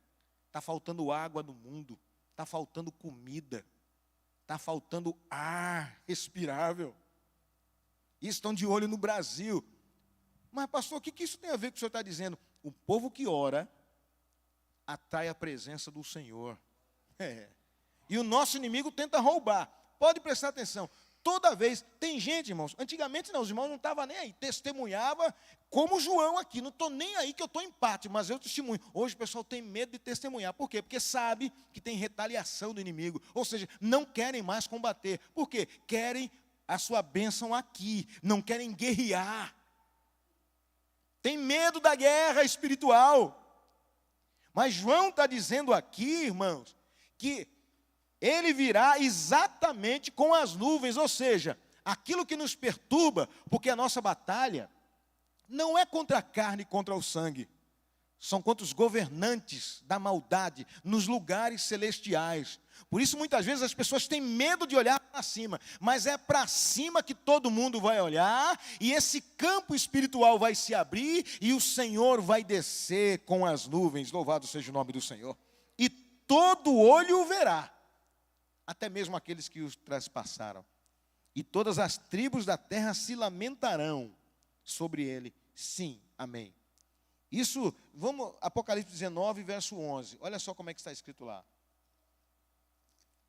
Está faltando água no mundo, está faltando comida, está faltando ar respirável. E estão de olho no Brasil. Mas, pastor, o que isso tem a ver com o que o senhor está dizendo? O povo que ora atrai a presença do Senhor. E o nosso inimigo tenta roubar. Pode prestar atenção. Toda vez, tem gente, irmãos, antigamente não, os irmãos não estavam nem aí, testemunhava como João aqui, não estou nem aí que eu estou em pátio, mas eu testemunho. Hoje o pessoal tem medo de testemunhar, por quê? Porque sabe que tem retaliação do inimigo, ou seja, não querem mais combater, por quê? Querem a sua bênção aqui, não querem guerrear, tem medo da guerra espiritual. Mas João está dizendo aqui, irmãos, que ele virá exatamente com as nuvens, ou seja, aquilo que nos perturba, porque a nossa batalha não é contra a carne e contra o sangue, são contra os governantes da maldade nos lugares celestiais. Por isso, muitas vezes, as pessoas têm medo de olhar para cima, mas é para cima que todo mundo vai olhar, e esse campo espiritual vai se abrir, e o Senhor vai descer com as nuvens, louvado seja o nome do Senhor, e todo olho o verá, até mesmo aqueles que os traspassaram. E todas as tribos da terra se lamentarão sobre ele. Sim, amém. Isso, vamos, Apocalipse 19, verso 11. Olha só como é que está escrito lá.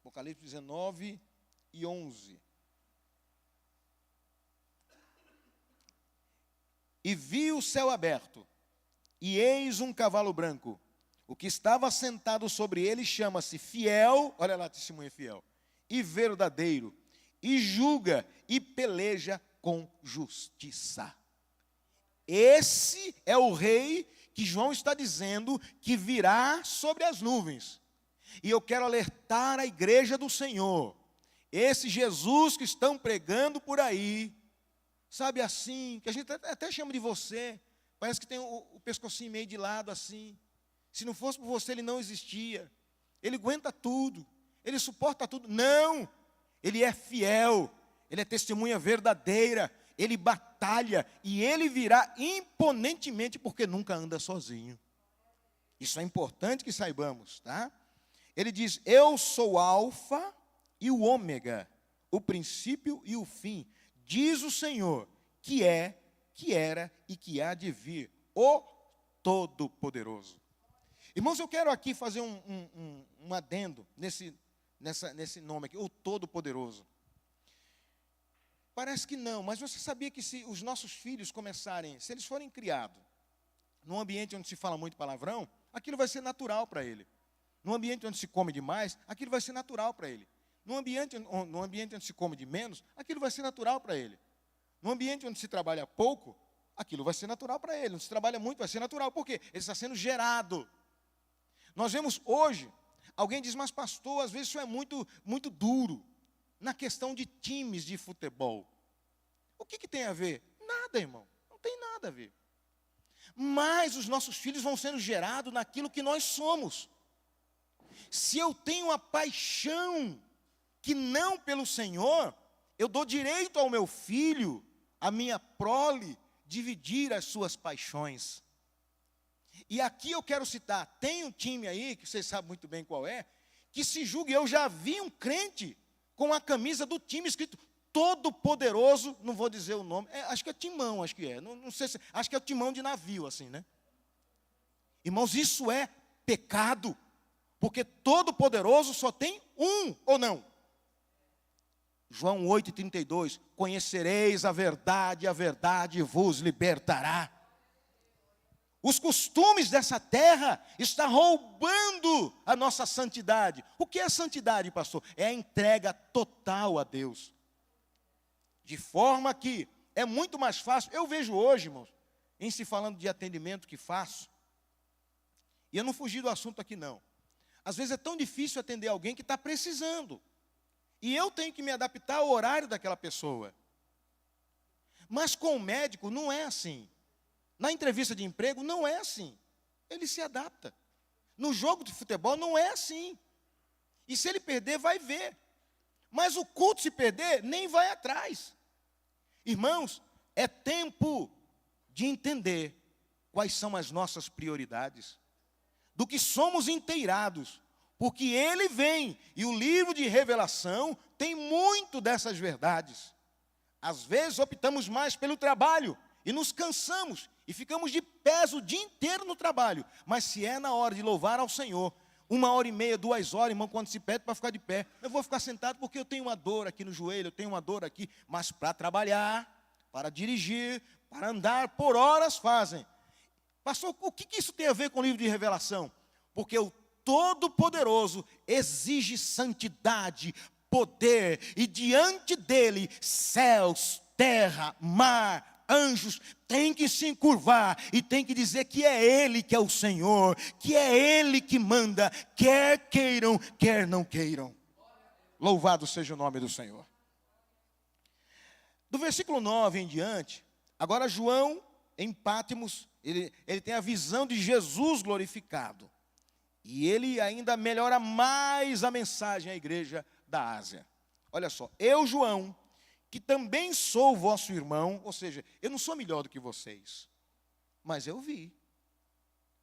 Apocalipse 19 e 11. E vi o céu aberto, e eis um cavalo branco. O que estava sentado sobre ele chama-se Fiel, olha lá, testemunha fiel, e verdadeiro, e julga e peleja com justiça. Esse é o rei que João está dizendo que virá sobre as nuvens. E eu quero alertar a igreja do Senhor, esse Jesus que estão pregando por aí, sabe assim, que a gente até chama de você, parece que tem o pescocinho meio de lado assim. Se não fosse por você, ele não existia. Ele aguenta tudo. Ele suporta tudo. Não! Ele é fiel. Ele é testemunha verdadeira. Ele batalha. E ele virá imponentemente, porque nunca anda sozinho. Isso é importante que saibamos, tá? Ele diz, eu sou o alfa e o ômega, o princípio e o fim. Diz o Senhor, que é, que era e que há de vir. O Todo-Poderoso. Irmãos, eu quero aqui fazer um adendo nesse nome aqui, o Todo-Poderoso. Parece que não, mas você sabia que se os nossos filhos começarem, se eles forem criados num ambiente onde se fala muito palavrão, aquilo vai ser natural para ele. Num ambiente onde se come demais, aquilo vai ser natural para ele. Num ambiente onde se come de menos, aquilo vai ser natural para ele. Num ambiente onde se trabalha pouco, aquilo vai ser natural para ele. Onde se trabalha muito, vai ser natural. Por quê? Ele está sendo gerado. Nós vemos hoje, alguém diz, mas pastor, às vezes isso é muito, muito duro, na questão de times de futebol. O que tem a ver? Nada, irmão. Não tem nada a ver. Mas os nossos filhos vão sendo gerados naquilo que nós somos. Se eu tenho uma paixão que não pelo Senhor, eu dou direito ao meu filho, à minha prole, dividir as suas paixões. E aqui eu quero citar, tem um time aí, que vocês sabem muito bem qual é, que se julga, eu já vi um crente com a camisa do time escrito Todo-Poderoso, não vou dizer o nome, acho que é Timão, acho que é, não sei se, acho que é o timão de navio, assim, né? Irmãos, isso é pecado, porque Todo-Poderoso só tem um, ou não? João 8,32, conhecereis a verdade vos libertará. Os costumes dessa terra estão roubando a nossa santidade. O que é santidade, pastor? É a entrega total a Deus. De forma que é muito mais fácil. Eu vejo hoje, irmãos, em se falando de atendimento que faço, e eu não fugi do assunto aqui não. Às vezes é tão difícil atender alguém que está precisando. E eu tenho que me adaptar ao horário daquela pessoa. Mas com o médico não é assim. Na entrevista de emprego não é assim. Ele se adapta. No jogo de futebol não é assim. E se ele perder, vai ver. Mas o culto, se perder, nem vai atrás. Irmãos, é tempo de entender quais são as nossas prioridades. Do que somos inteirados. Porque ele vem, e o livro de Revelação tem muito dessas verdades. Às vezes optamos mais pelo trabalho, e nos cansamos, e ficamos de pés o dia inteiro no trabalho. Mas se é na hora de louvar ao Senhor, 1h30, 2 horas, irmão, quando se pede para ficar de pé, eu vou ficar sentado porque eu tenho uma dor aqui no joelho, eu tenho uma dor aqui, mas para trabalhar, para dirigir, para andar, por horas fazem. Pastor, o que isso tem a ver com o livro de Revelação? Porque o Todo-Poderoso exige santidade, poder, e diante dele, céus, terra, mar, anjos, tem que se encurvar e tem que dizer que é ele que é o Senhor, que é ele que manda, quer queiram, quer não queiram. Louvado seja o nome do Senhor. Do versículo 9 em diante, agora João, em Pátimos, ele tem a visão de Jesus glorificado. E ele ainda melhora mais a mensagem à igreja da Ásia. Olha só, eu, João, que também sou vosso irmão, ou seja, eu não sou melhor do que vocês, mas eu vi.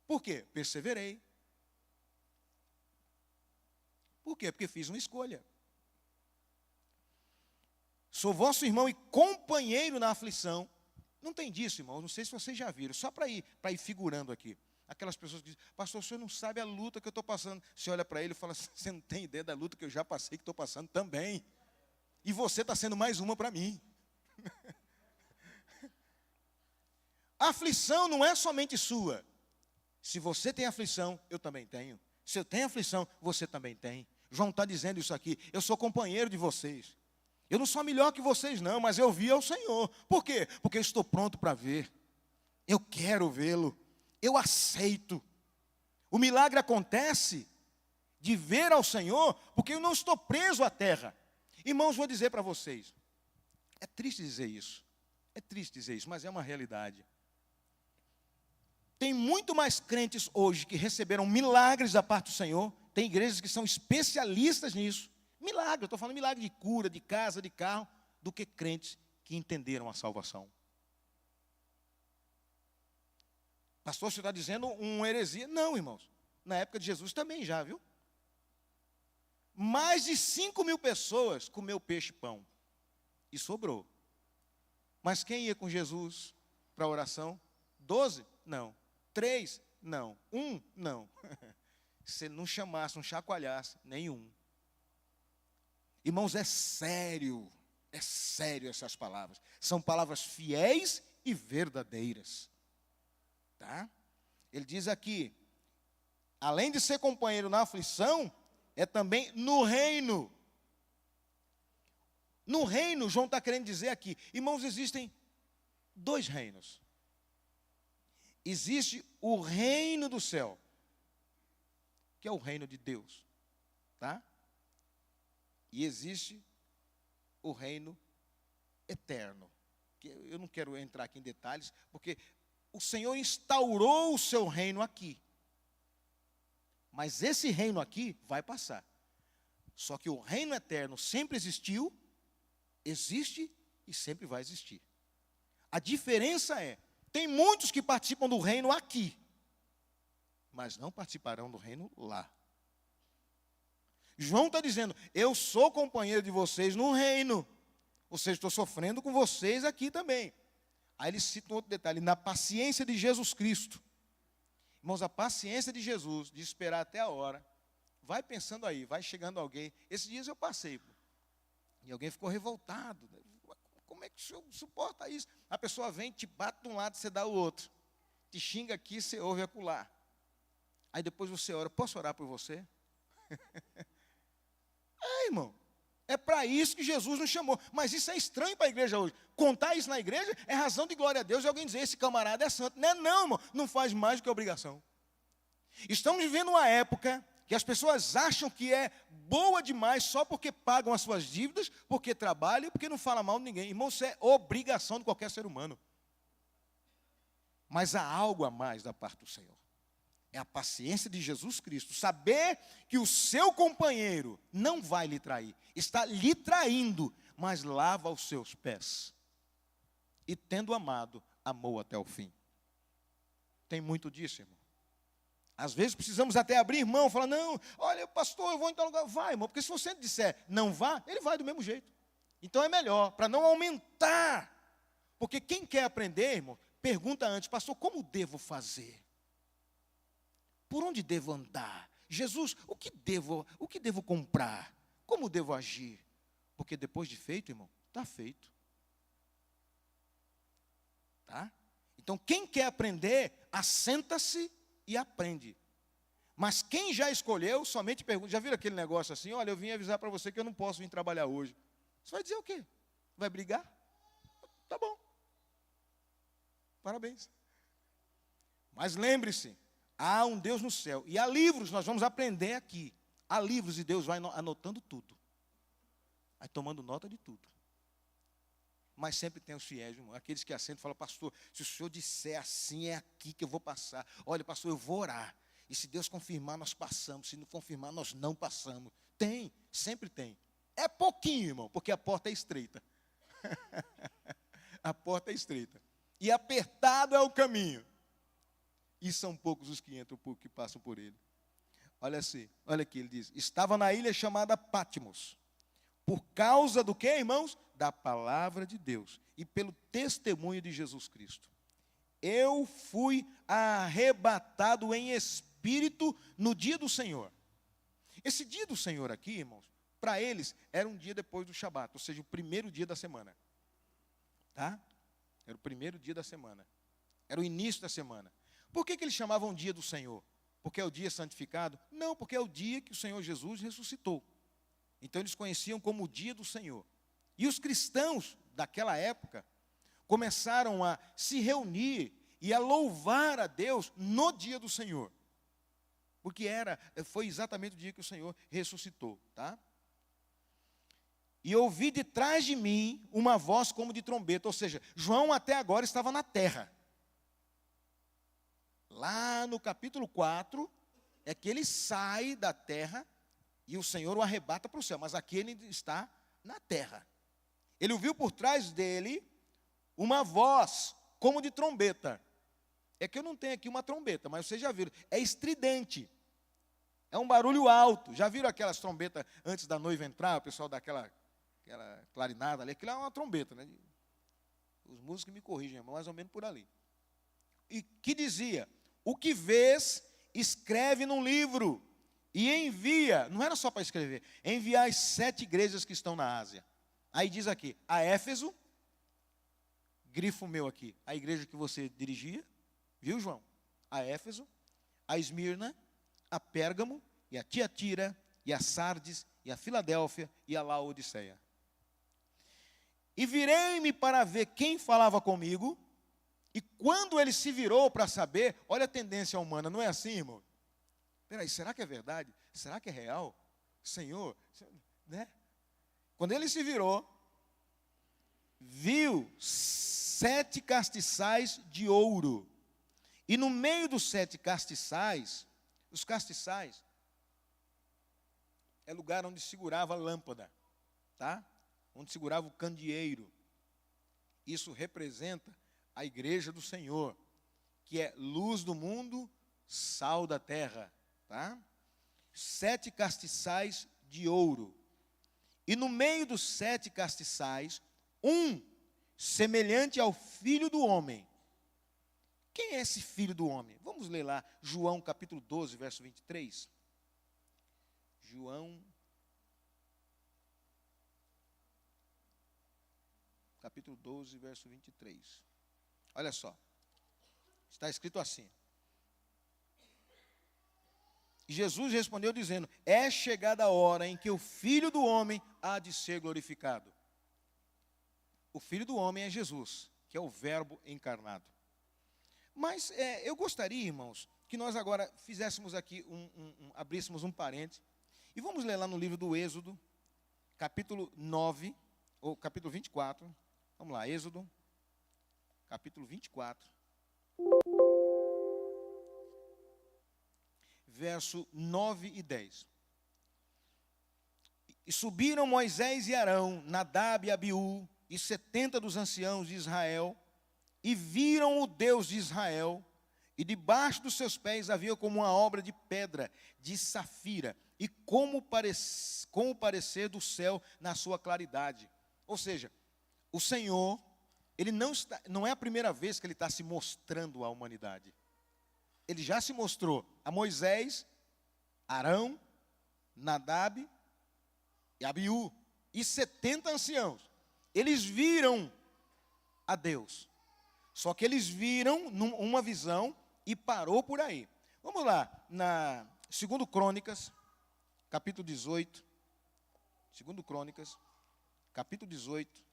Por quê? Perseverei. Por quê? Porque fiz uma escolha. Sou vosso irmão e companheiro na aflição. Não tem disso, irmão, não sei se vocês já viram, só para ir figurando aqui. Aquelas pessoas que dizem, pastor, o senhor não sabe a luta que eu estou passando. Você olha para ele e fala, você não tem ideia da luta que eu já passei, que estou passando também. E você está sendo mais uma para mim. A aflição não é somente sua. Se você tem aflição, eu também tenho. Se eu tenho aflição, você também tem. João está dizendo isso aqui, eu sou companheiro de vocês. Eu não sou melhor que vocês não, mas eu vi ao Senhor. Por quê? Porque eu estou pronto para ver. Eu quero vê-lo. Eu aceito. O milagre acontece de ver ao Senhor, porque eu não estou preso à terra. Irmãos, vou dizer para vocês, é triste dizer isso, mas é uma realidade. Tem muito mais crentes hoje que receberam milagres da parte do Senhor, tem igrejas que são especialistas nisso, milagre, eu estou falando milagre de cura, de casa, de carro, do que crentes que entenderam a salvação. Pastor, você está dizendo uma heresia? Não, irmãos. Na época de Jesus também já, viu? Mais de 5.000 pessoas comeu peixe e pão. E sobrou. Mas quem ia com Jesus para a oração? 12? Não. 3? Não. 1? Não. Se não chamasse, não chacoalhasse, nenhum. Irmãos, é sério essas palavras. São palavras fiéis e verdadeiras. Tá? Ele diz aqui, além de ser companheiro na aflição, é também no reino. No reino, João está querendo dizer aqui, irmãos, existem 2 reinos. Existe o reino do céu, que é o reino de Deus, tá? E existe o reino eterno, que eu não quero entrar aqui em detalhes, porque o Senhor instaurou o seu reino aqui. Mas esse reino aqui vai passar. Só que o reino eterno sempre existiu, existe e sempre vai existir. A diferença é, tem muitos que participam do reino aqui, mas não participarão do reino lá. João está dizendo, eu sou companheiro de vocês no reino, ou seja, estou sofrendo com vocês aqui também. Aí ele cita um outro detalhe, na paciência de Jesus Cristo. Irmãos, a paciência de Jesus, de esperar até a hora, vai pensando aí, vai chegando alguém. Esses dias eu passei, e alguém ficou revoltado. Como é que o senhor suporta isso? A pessoa vem, te bate de um lado, você dá o outro. Te xinga aqui, você ouve acolá. Aí depois você ora, posso orar por você? Irmão, é para isso que Jesus nos chamou. Mas isso é estranho para a igreja hoje. Contar isso na igreja é razão de glória a Deus e alguém dizer, esse camarada é santo. Não, irmão, não faz mais do que obrigação. Estamos vivendo uma época que as pessoas acham que é boa demais só porque pagam as suas dívidas, porque trabalham e porque não falam mal de ninguém. Irmão, isso é obrigação de qualquer ser humano. Mas há algo a mais da parte do Senhor. É a paciência de Jesus Cristo. Saber que o seu companheiro não vai lhe trair. Está lhe traindo, mas lava os seus pés. E tendo amado, amou até o fim. Tem muito disso, irmão. Às vezes precisamos até abrir mão, falar, não, olha, pastor, eu vou em tal lugar. Vai, irmão, porque se você disser não vá, ele vai do mesmo jeito. Então é melhor, para não aumentar. Porque quem quer aprender, irmão, pergunta antes, pastor, como devo fazer? Por onde devo andar? Jesus, o que devo comprar? Como devo agir? Porque depois de feito, irmão, está feito. Tá? Então, quem quer aprender, assenta-se e aprende. Mas quem já escolheu, somente pergunta. Já viram aquele negócio assim? Olha, eu vim avisar para você que eu não posso vir trabalhar hoje. Você vai dizer o quê? Vai brigar? Tá bom. Parabéns. Mas lembre-se, há um Deus no céu. E há livros, nós vamos aprender aqui. Há livros e Deus vai anotando tudo. Vai tomando nota de tudo. Mas sempre tem os fiéis, irmão. Aqueles que assentam e falam, pastor, se o senhor disser assim, é aqui que eu vou passar. Olha, pastor, eu vou orar. E se Deus confirmar, nós passamos. Se não confirmar, nós não passamos. Tem, sempre tem. É pouquinho, irmão, porque a porta é estreita. A porta é estreita. E apertado é o caminho. E são poucos os que entram, que passam por ele. Olha assim, olha aqui, ele diz, estava na ilha chamada Patmos. Por causa do quê, irmãos? Da palavra de Deus. E pelo testemunho de Jesus Cristo. Eu fui arrebatado em espírito no dia do Senhor. Esse dia do Senhor aqui, irmãos, para eles, era um dia depois do Shabat, ou seja, o primeiro dia da semana. Tá? Era o primeiro dia da semana. Era o início da semana. Por que eles chamavam dia do Senhor? Porque é o dia santificado? Não, porque é o dia que o Senhor Jesus ressuscitou. Então eles conheciam como o dia do Senhor. E os cristãos daquela época começaram a se reunir e a louvar a Deus no dia do Senhor. Porque foi exatamente o dia que o Senhor ressuscitou, tá? E ouvi de trás de mim uma voz como de trombeta, ou seja, João até agora estava na terra. Lá no capítulo 4, é que ele sai da terra e o Senhor o arrebata para o céu. Mas aqui ele está na terra. Ele ouviu por trás dele uma voz como de trombeta. É que eu não tenho aqui uma trombeta, mas vocês já viram. É estridente. É um barulho alto. Já viram aquelas trombetas antes da noiva entrar? O pessoal dá aquela clarinada ali. Aquilo é uma trombeta, né? Os músicos me corrigem, mais ou menos por ali. E que dizia, o que vês, escreve num livro e envia, não era só para escrever, enviar as 7 igrejas que estão na Ásia. Aí diz aqui, a Éfeso, grifo meu aqui, a igreja que você dirigia, viu, João? A Éfeso, a Esmirna, a Pérgamo, e a Tiatira, e a Sardes, e a Filadélfia, e a Laodiceia. E virei-me para ver quem falava comigo, e quando ele se virou para saber, olha a tendência humana, não é assim, irmão? Peraí, será que é verdade? Será que é real? Senhor, né? Quando ele se virou, viu 7 castiçais de ouro. E no meio dos 7 castiçais, os castiçais é lugar onde segurava a lâmpada, tá? Onde segurava o candeeiro. Isso representa a igreja do Senhor, que é luz do mundo, sal da terra, tá? 7 castiçais de ouro. E no meio dos 7 castiçais, um semelhante ao Filho do Homem. Quem é esse Filho do Homem? Vamos ler lá, João capítulo 12, verso 23. João, capítulo 12, verso 23. Olha só, está escrito assim. E Jesus respondeu dizendo, é chegada a hora em que o Filho do Homem há de ser glorificado. O Filho do Homem é Jesus, que é o Verbo encarnado. Mas eu gostaria, irmãos, que nós agora fizéssemos aqui, abríssemos um parênteses, e vamos ler lá no livro do Êxodo, capítulo 9, ou capítulo 24, vamos lá, Êxodo, capítulo 24, verso 9 e 10. E subiram Moisés e Arão, Nadab e Abiú, e 70 dos anciãos de Israel, e viram o Deus de Israel, e debaixo dos seus pés havia como uma obra de pedra, de safira, e como o parecer do céu na sua claridade. Ou seja, o Senhor, Ele não é a primeira vez que Ele está se mostrando à humanidade. Ele já se mostrou a Moisés, Arão, Nadab e Abiú, e 70 anciãos. Eles viram a Deus. Só que eles viram uma visão e parou por aí. Vamos lá, na 2 Crônicas, capítulo 18. 2 Crônicas, capítulo 18,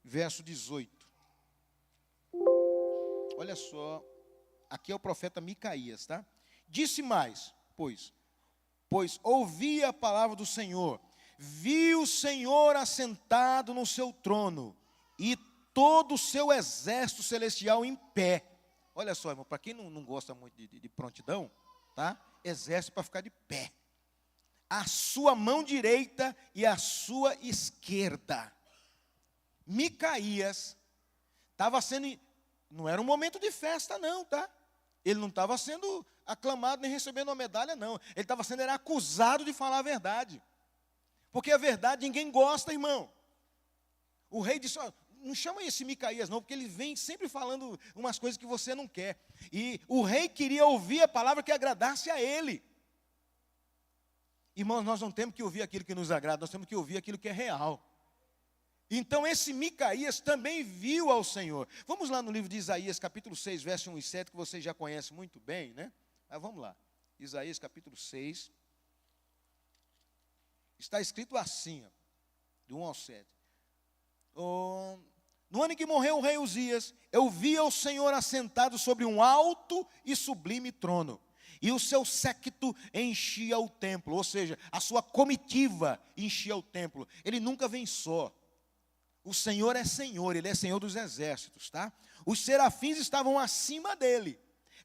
verso 18. Olha só, aqui é o profeta Micaías, tá? Disse mais, pois ouvi a palavra do Senhor, vi o Senhor assentado no seu trono, e todo o seu exército celestial em pé. Olha só, irmão, para quem não gosta muito de prontidão, tá? Exército para ficar de pé. A sua mão direita e a sua esquerda. Micaías estava sendo, não era um momento de festa não, tá? Ele não estava sendo aclamado nem recebendo uma medalha não. Ele estava sendo acusado de falar a verdade. Porque a verdade ninguém gosta, irmão. O rei disse, não chama esse Micaías não, porque ele vem sempre falando umas coisas que você não quer. E o rei queria ouvir a palavra que agradasse a ele. Irmãos, nós não temos que ouvir aquilo que nos agrada, nós temos que ouvir aquilo que é real. Então esse Micaías também viu ao Senhor. Vamos lá no livro de Isaías, capítulo 6, verso 1 e 7, que vocês já conhecem muito bem, né? Mas vamos lá. Isaías, capítulo 6. Está escrito assim, ó, do 1 ao 7. No ano em que morreu o rei Uzias, eu vi o Senhor assentado sobre um alto e sublime trono, e o seu séquito enchia o templo, ou seja, a sua comitiva enchia o templo. Ele nunca vem só. O Senhor é Senhor, Ele é Senhor dos exércitos, tá? Os serafins estavam acima dele.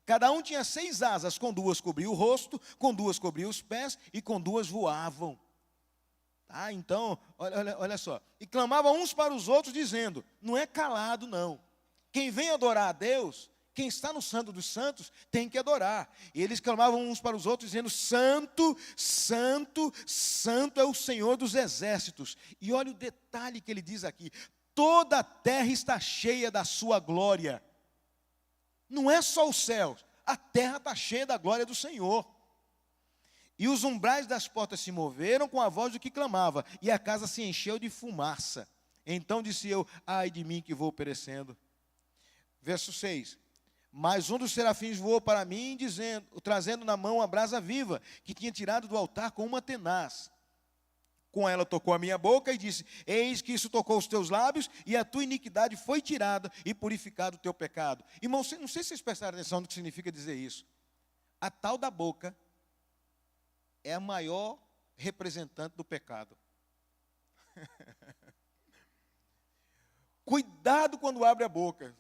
Cada um tinha 6 asas, com 2 cobria o rosto, com 2 cobria os pés, e com 2 voavam. Tá, então, olha só. E clamavam uns para os outros, dizendo, não é calado não. Quem vem adorar a Deus, quem está no Santo dos Santos, tem que adorar. E eles clamavam uns para os outros, dizendo, Santo, Santo, Santo é o Senhor dos exércitos. E olha o detalhe que ele diz aqui, toda a terra está cheia da sua glória. Não é só os céus, a terra está cheia da glória do Senhor. E os umbrais das portas se moveram com a voz do que clamava, e a casa se encheu de fumaça. Então disse eu, ai de mim que vou perecendo. Verso 6. Mas um dos serafins voou para mim, dizendo, trazendo na mão a brasa viva, que tinha tirado do altar com uma tenaz. Com ela tocou a minha boca e disse, eis que isso tocou os teus lábios, e a tua iniquidade foi tirada, e purificado o teu pecado. Irmão, não sei se vocês prestaram atenção no que significa dizer isso. A tal da boca é a maior representante do pecado. Cuidado quando abre a boca.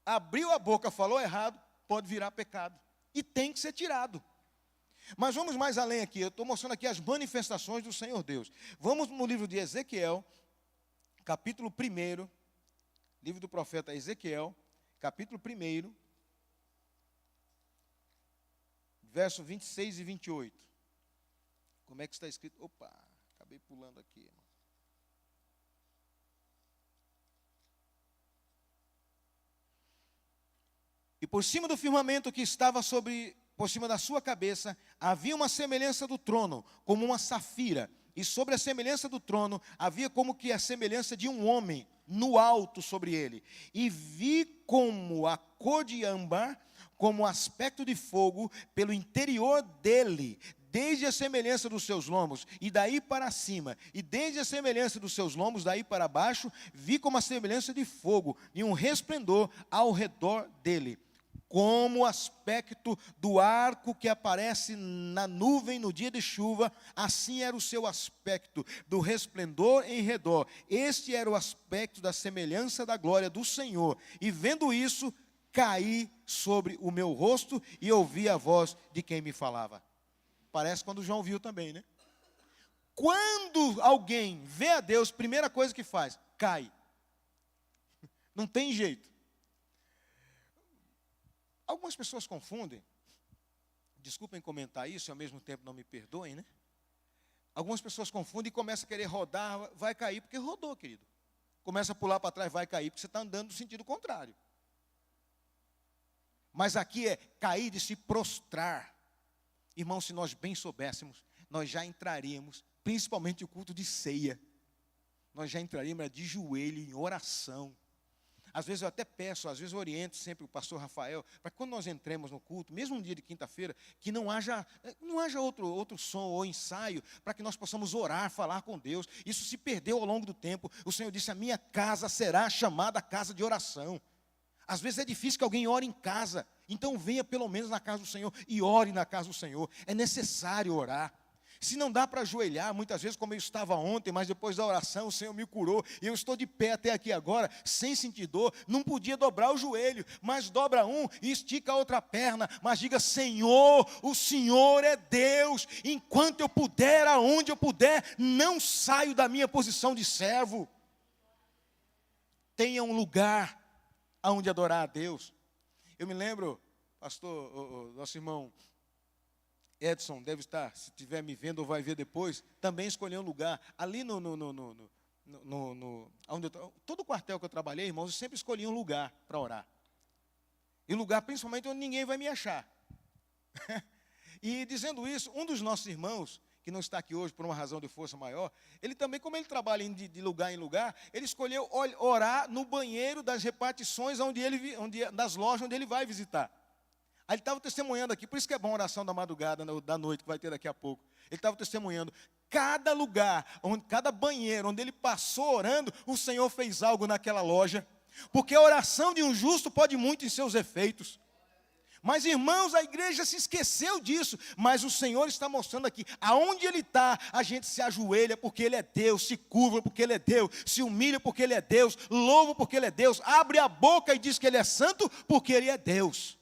Abriu a boca, falou errado, pode virar pecado. E tem que ser tirado. Mas vamos mais além aqui. Eu estou mostrando aqui as manifestações do Senhor Deus. Vamos no livro de Ezequiel, capítulo 1. Livro do profeta Ezequiel, capítulo 1. Verso 26 e 28. Como é que está escrito? Opa, acabei pulando aqui, irmão. E por cima do firmamento que estava por cima da sua cabeça, havia uma semelhança do trono, como uma safira. E sobre a semelhança do trono, havia como que a semelhança de um homem, no alto sobre ele. E vi como a cor de âmbar, como o aspecto de fogo, pelo interior dele, desde a semelhança dos seus lombos, e daí para cima, e desde a semelhança dos seus lombos, daí para baixo, vi como a semelhança de fogo, e um resplendor ao redor dele, como o aspecto do arco que aparece na nuvem no dia de chuva, assim era o seu aspecto, do resplendor em redor. Este era o aspecto da semelhança da glória do Senhor. E vendo isso, caí sobre o meu rosto e ouvi a voz de quem me falava. Parece quando João viu também, né? Quando alguém vê a Deus, primeira coisa que faz, cai. Não tem jeito. Algumas pessoas confundem, desculpem comentar isso e ao mesmo tempo não me perdoem, né? Algumas pessoas confundem e começam a querer rodar, vai cair porque rodou, querido. Começa a pular para trás, vai cair porque você está andando no sentido contrário. Mas aqui é cair de se prostrar. Irmão, se nós bem soubéssemos, nós já entraríamos, principalmente o culto de ceia, nós já entraríamos de joelho em oração. Às vezes eu até peço, às vezes eu oriento sempre o pastor Rafael, para que quando nós entremos no culto, mesmo um dia de quinta-feira, que não haja outro som ou ensaio, para que nós possamos orar, falar com Deus. Isso se perdeu ao longo do tempo. O Senhor disse, a minha casa será chamada casa de oração. Às vezes é difícil que alguém ore em casa, então venha pelo menos na casa do Senhor e ore na casa do Senhor. É necessário orar. Se não dá para ajoelhar, muitas vezes como eu estava ontem, mas depois da oração o Senhor me curou, e eu estou de pé até aqui agora, sem sentir dor, não podia dobrar o joelho, mas dobra um e estica a outra perna, mas diga, Senhor, o Senhor é Deus, enquanto eu puder, aonde eu puder, não saio da minha posição de servo. Tenha um lugar aonde adorar a Deus. Eu me lembro, pastor, o nosso irmão Edson deve estar, se estiver me vendo ou vai ver depois, também escolheu um lugar. Ali onde todo o quartel que eu trabalhei, irmãos, eu sempre escolhi um lugar para orar. E lugar principalmente onde ninguém vai me achar. E dizendo isso, um dos nossos irmãos, que não está aqui hoje por uma razão de força maior, ele também, como ele trabalha de lugar em lugar, ele escolheu orar no banheiro das repartições das lojas onde ele vai visitar. Aí ele estava testemunhando aqui, por isso que é bom a oração da madrugada, da noite, que vai ter daqui a pouco. Ele estava testemunhando, cada lugar, cada banheiro onde ele passou orando, o Senhor fez algo naquela loja. Porque a oração de um justo pode muito em seus efeitos. Mas, irmãos, a igreja se esqueceu disso. Mas o Senhor está mostrando aqui, aonde Ele está, a gente se ajoelha porque Ele é Deus, se curva porque Ele é Deus, se humilha porque Ele é Deus, louva porque Ele é Deus, abre a boca e diz que Ele é santo porque Ele é Deus.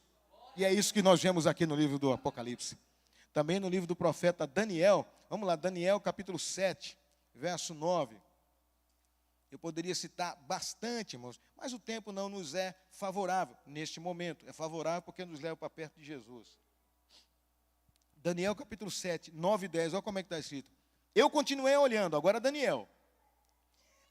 E é isso que nós vemos aqui no livro do Apocalipse. Também no livro do profeta Daniel, vamos lá, Daniel capítulo 7, verso 9. Eu poderia citar bastante, irmãos, mas o tempo não nos é favorável neste momento. É favorável porque nos leva para perto de Jesus. Daniel capítulo 7, 9 e 10, olha como é que está escrito. Eu continuei olhando, agora Daniel,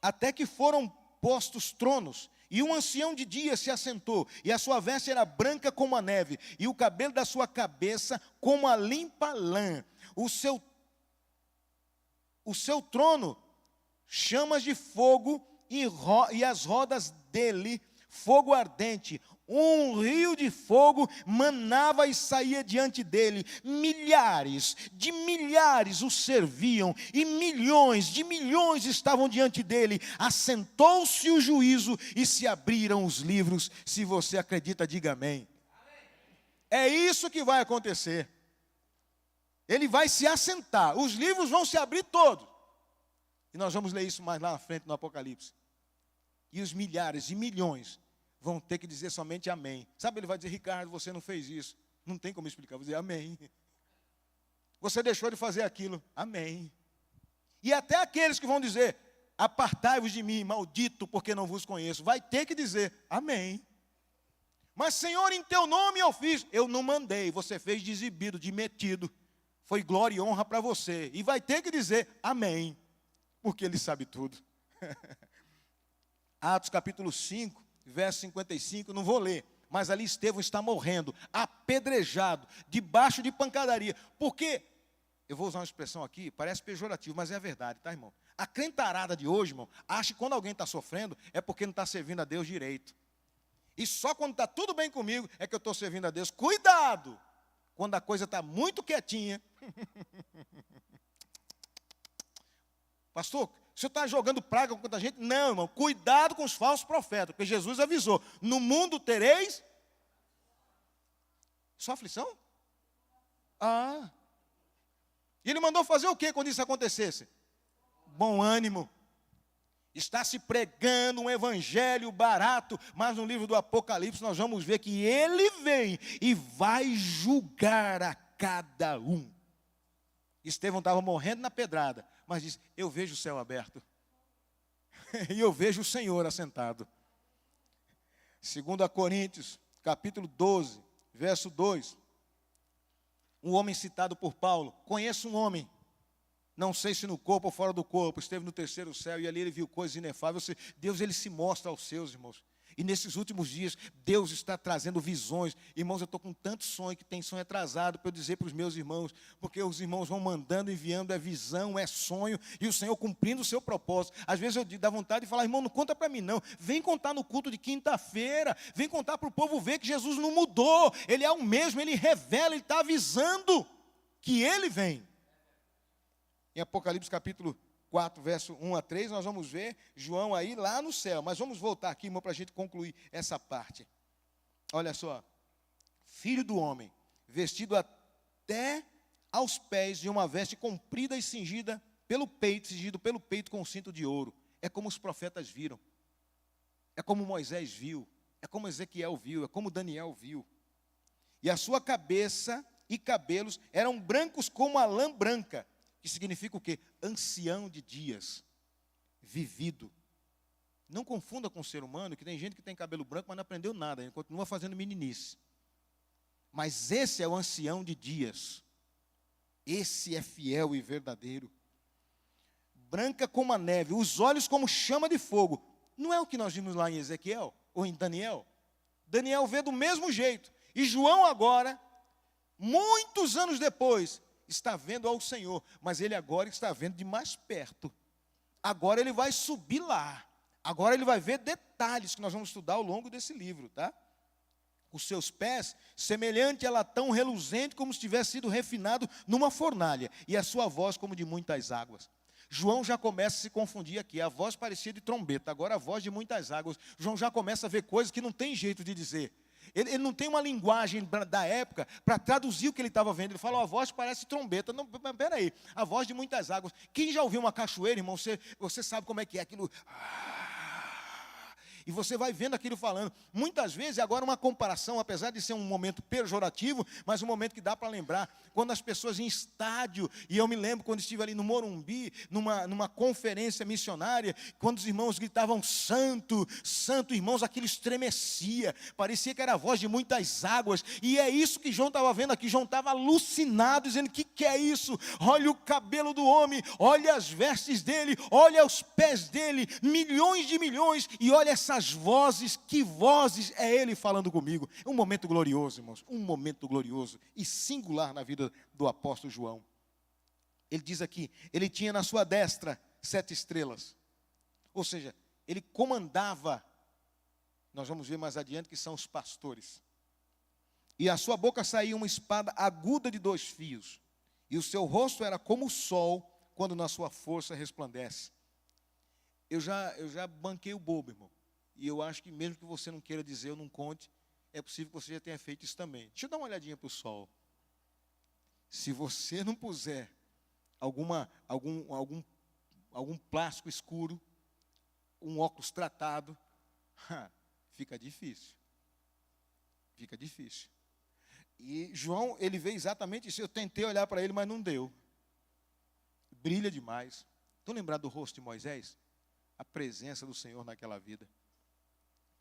até que foram postos tronos, e um ancião de dia se assentou, e a sua veste era branca como a neve, e o cabelo da sua cabeça como a limpa lã. O seu trono, chamas de fogo, e as rodas dele, fogo ardente. Um rio de fogo manava e saía diante dele. Milhares de milhares o serviam, e milhões de milhões estavam diante dele. Assentou-se o juízo e se abriram os livros. Se você acredita, diga amém. É isso que vai acontecer. Ele vai se assentar, os livros vão se abrir todos. E nós vamos ler isso mais lá na frente no Apocalipse. E os milhares e milhões vão ter que dizer somente amém. Sabe, ele vai dizer, Ricardo, você não fez isso. Não tem como explicar, vou dizer amém. Você deixou de fazer aquilo, amém. E até aqueles que vão dizer, apartai-vos de mim, maldito, porque não vos conheço, vai ter que dizer amém. Mas, Senhor, em teu nome eu fiz. Eu não mandei, você fez de exibido, de metido. Foi glória e honra para você. E vai ter que dizer amém, porque ele sabe tudo. Atos capítulo 5, verso 55, não vou ler. Mas ali Estevão está morrendo, apedrejado, debaixo de pancadaria. Porque, eu vou usar uma expressão aqui, parece pejorativo, mas é a verdade, tá, irmão? A crentarada de hoje, irmão, acha que quando alguém está sofrendo, é porque não está servindo a Deus direito. E só quando está tudo bem comigo, é que eu estou servindo a Deus. Cuidado! Quando a coisa está muito quietinha. Pastor, o senhor está jogando praga contra a gente? Não, irmão, cuidado com os falsos profetas, porque Jesus avisou, no mundo tereis só aflição? Ah, e ele mandou fazer o que quando isso acontecesse? Bom ânimo. Está se pregando um evangelho barato, mas no livro do Apocalipse nós vamos ver que ele vem e vai julgar a cada um. Estevão estava morrendo na pedrada, mas disse, eu vejo o céu aberto. E eu vejo o Senhor assentado. 2 Coríntios, capítulo 12, verso 2. Um homem citado por Paulo. Conheço um homem, não sei se no corpo ou fora do corpo, esteve no terceiro céu e ali ele viu coisas inefáveis. Deus, ele se mostra aos seus, irmãos. E nesses últimos dias, Deus está trazendo visões. Irmãos, eu estou com tanto sonho, que tem sonho atrasado, para eu dizer para os meus irmãos, porque os irmãos vão mandando, enviando, é visão, é sonho, e o Senhor cumprindo o seu propósito. Às vezes eu dá vontade de falar, irmão, não conta para mim não, vem contar no culto de quinta-feira, vem contar para o povo ver que Jesus não mudou, Ele é o mesmo, Ele revela, Ele está avisando que Ele vem. Em Apocalipse capítulo 4, verso 1 a 3, nós vamos ver João aí lá no céu. Mas vamos voltar aqui, irmão, para a gente concluir essa parte. Olha só. Filho do homem, vestido até aos pés de uma veste comprida e cingida pelo peito, cingido pelo peito com um cinto de ouro. É como os profetas viram. É como Moisés viu. É como Ezequiel viu. É como Daniel viu. E a sua cabeça e cabelos eram brancos como a lã branca. Que significa o quê? Ancião de dias, vivido. Não confunda com o ser humano, que tem gente que tem cabelo branco, mas não aprendeu nada, ele continua fazendo meninice. Mas esse é o ancião de dias. Esse é fiel e verdadeiro. Branca como a neve, os olhos como chama de fogo. Não é o que nós vimos lá em Ezequiel, ou em Daniel? Daniel vê do mesmo jeito. E João agora, muitos anos depois, está vendo ao Senhor, mas ele agora está vendo de mais perto. Agora ele vai subir lá. Agora ele vai ver detalhes que nós vamos estudar ao longo desse livro, tá? Os seus pés, semelhante a latão reluzente, como se tivesse sido refinado numa fornalha, e a sua voz como de muitas águas. João já começa a se confundir aqui, a voz parecia de trombeta, agora a voz de muitas águas. João já começa a ver coisas que não tem jeito de dizer. Ele não tem uma linguagem da época para traduzir o que ele estava vendo. Ele fala, a voz parece trombeta. Não, peraí, a voz de muitas águas. Quem já ouviu uma cachoeira, irmão, você sabe como é que é aquilo. E você vai vendo aquilo falando. Muitas vezes, agora uma comparação, apesar de ser um momento pejorativo, mas um momento que dá para lembrar. Quando as pessoas em estádio, e eu me lembro quando estive ali no Morumbi, numa conferência missionária, quando os irmãos gritavam santo, santo, irmãos, aquilo estremecia. Parecia que era a voz de muitas águas. E é isso que João estava vendo aqui. João estava alucinado, dizendo, o que é isso? Olha o cabelo do homem, olha as vestes dele, olha os pés dele, milhões de milhões, e olha essas vozes, que vozes é ele falando comigo. É um momento glorioso, irmãos, um momento glorioso e singular na vida do apóstolo João. Ele diz aqui, ele tinha na sua destra 7 estrelas, ou seja, ele comandava, nós vamos ver mais adiante que são os pastores, e a sua boca saía uma espada aguda de 2 fios, e o seu rosto era como o sol, quando na sua força resplandece. Eu já banquei o bobo, irmão. E eu acho que mesmo que você não queira dizer, eu não conte, é possível que você já tenha feito isso também. Deixa eu dar uma olhadinha para o sol. Se você não puser algum plástico escuro, um óculos tratado, fica difícil. Fica difícil. E João, ele vê exatamente isso. Eu tentei olhar para ele, mas não deu. Brilha demais. Estão lembrados do rosto de Moisés? A presença do Senhor naquela vida.